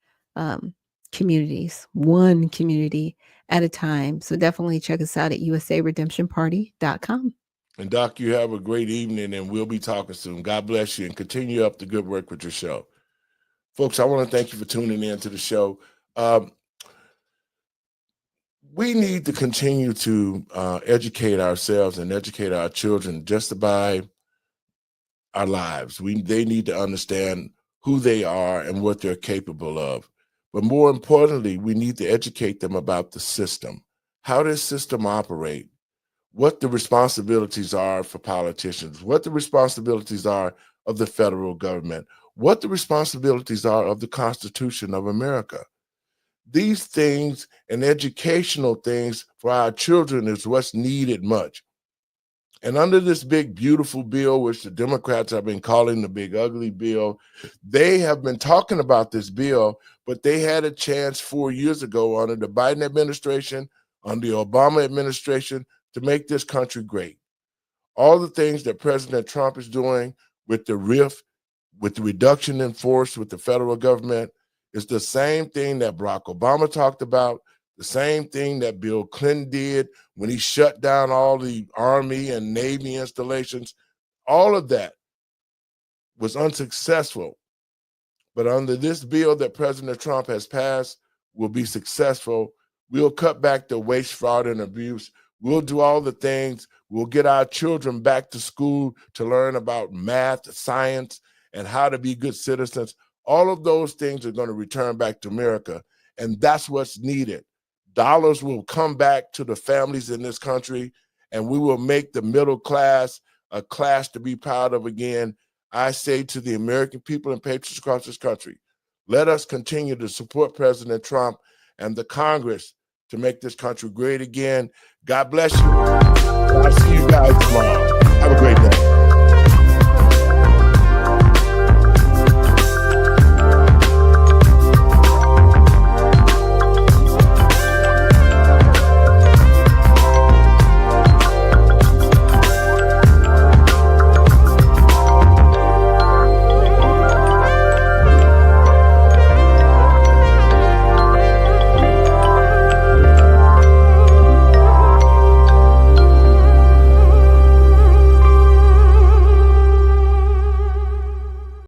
communities, one community at a time. So definitely check us out at usaredemptionparty.com. And Doc, you have a great evening, and we'll be talking soon. God bless you, and continue up the good work with your show. Folks, I want to thank you for tuning in to the show. We need to continue to educate ourselves and educate our children just by our lives. They need to understand who they are and what they're capable of. But more importantly, we need to educate them about the system, how this system operates, what the responsibilities are for politicians, what the responsibilities are of the federal government, what the responsibilities are of the Constitution of America. These things and educational things for our children is what's needed much. And under this big, beautiful bill, which the Democrats have been calling the big, ugly bill, they have been talking about this bill, but they had a chance 4 years ago under the Biden administration, under the Obama administration, to make this country great. All the things that President Trump is doing with the RIF, with the reduction in force with the federal government, is the same thing that Barack Obama talked about, the same thing that Bill Clinton did when he shut down all the Army and Navy installations. All of that was unsuccessful. But under this bill that President Trump has passed, will be successful. We'll cut back the waste, fraud, and abuse. We'll do all the things. We'll get our children back to school to learn about math, science, and how to be good citizens. All of those things are going to return back to America, and that's what's needed. Dollars will come back to the families in this country, and we will make the middle class a class to be proud of again. I say to the American people and patriots across this country, let us continue to support President Trump and the Congress to make this country great again. God bless you. I'll see you guys tomorrow. Have a great day.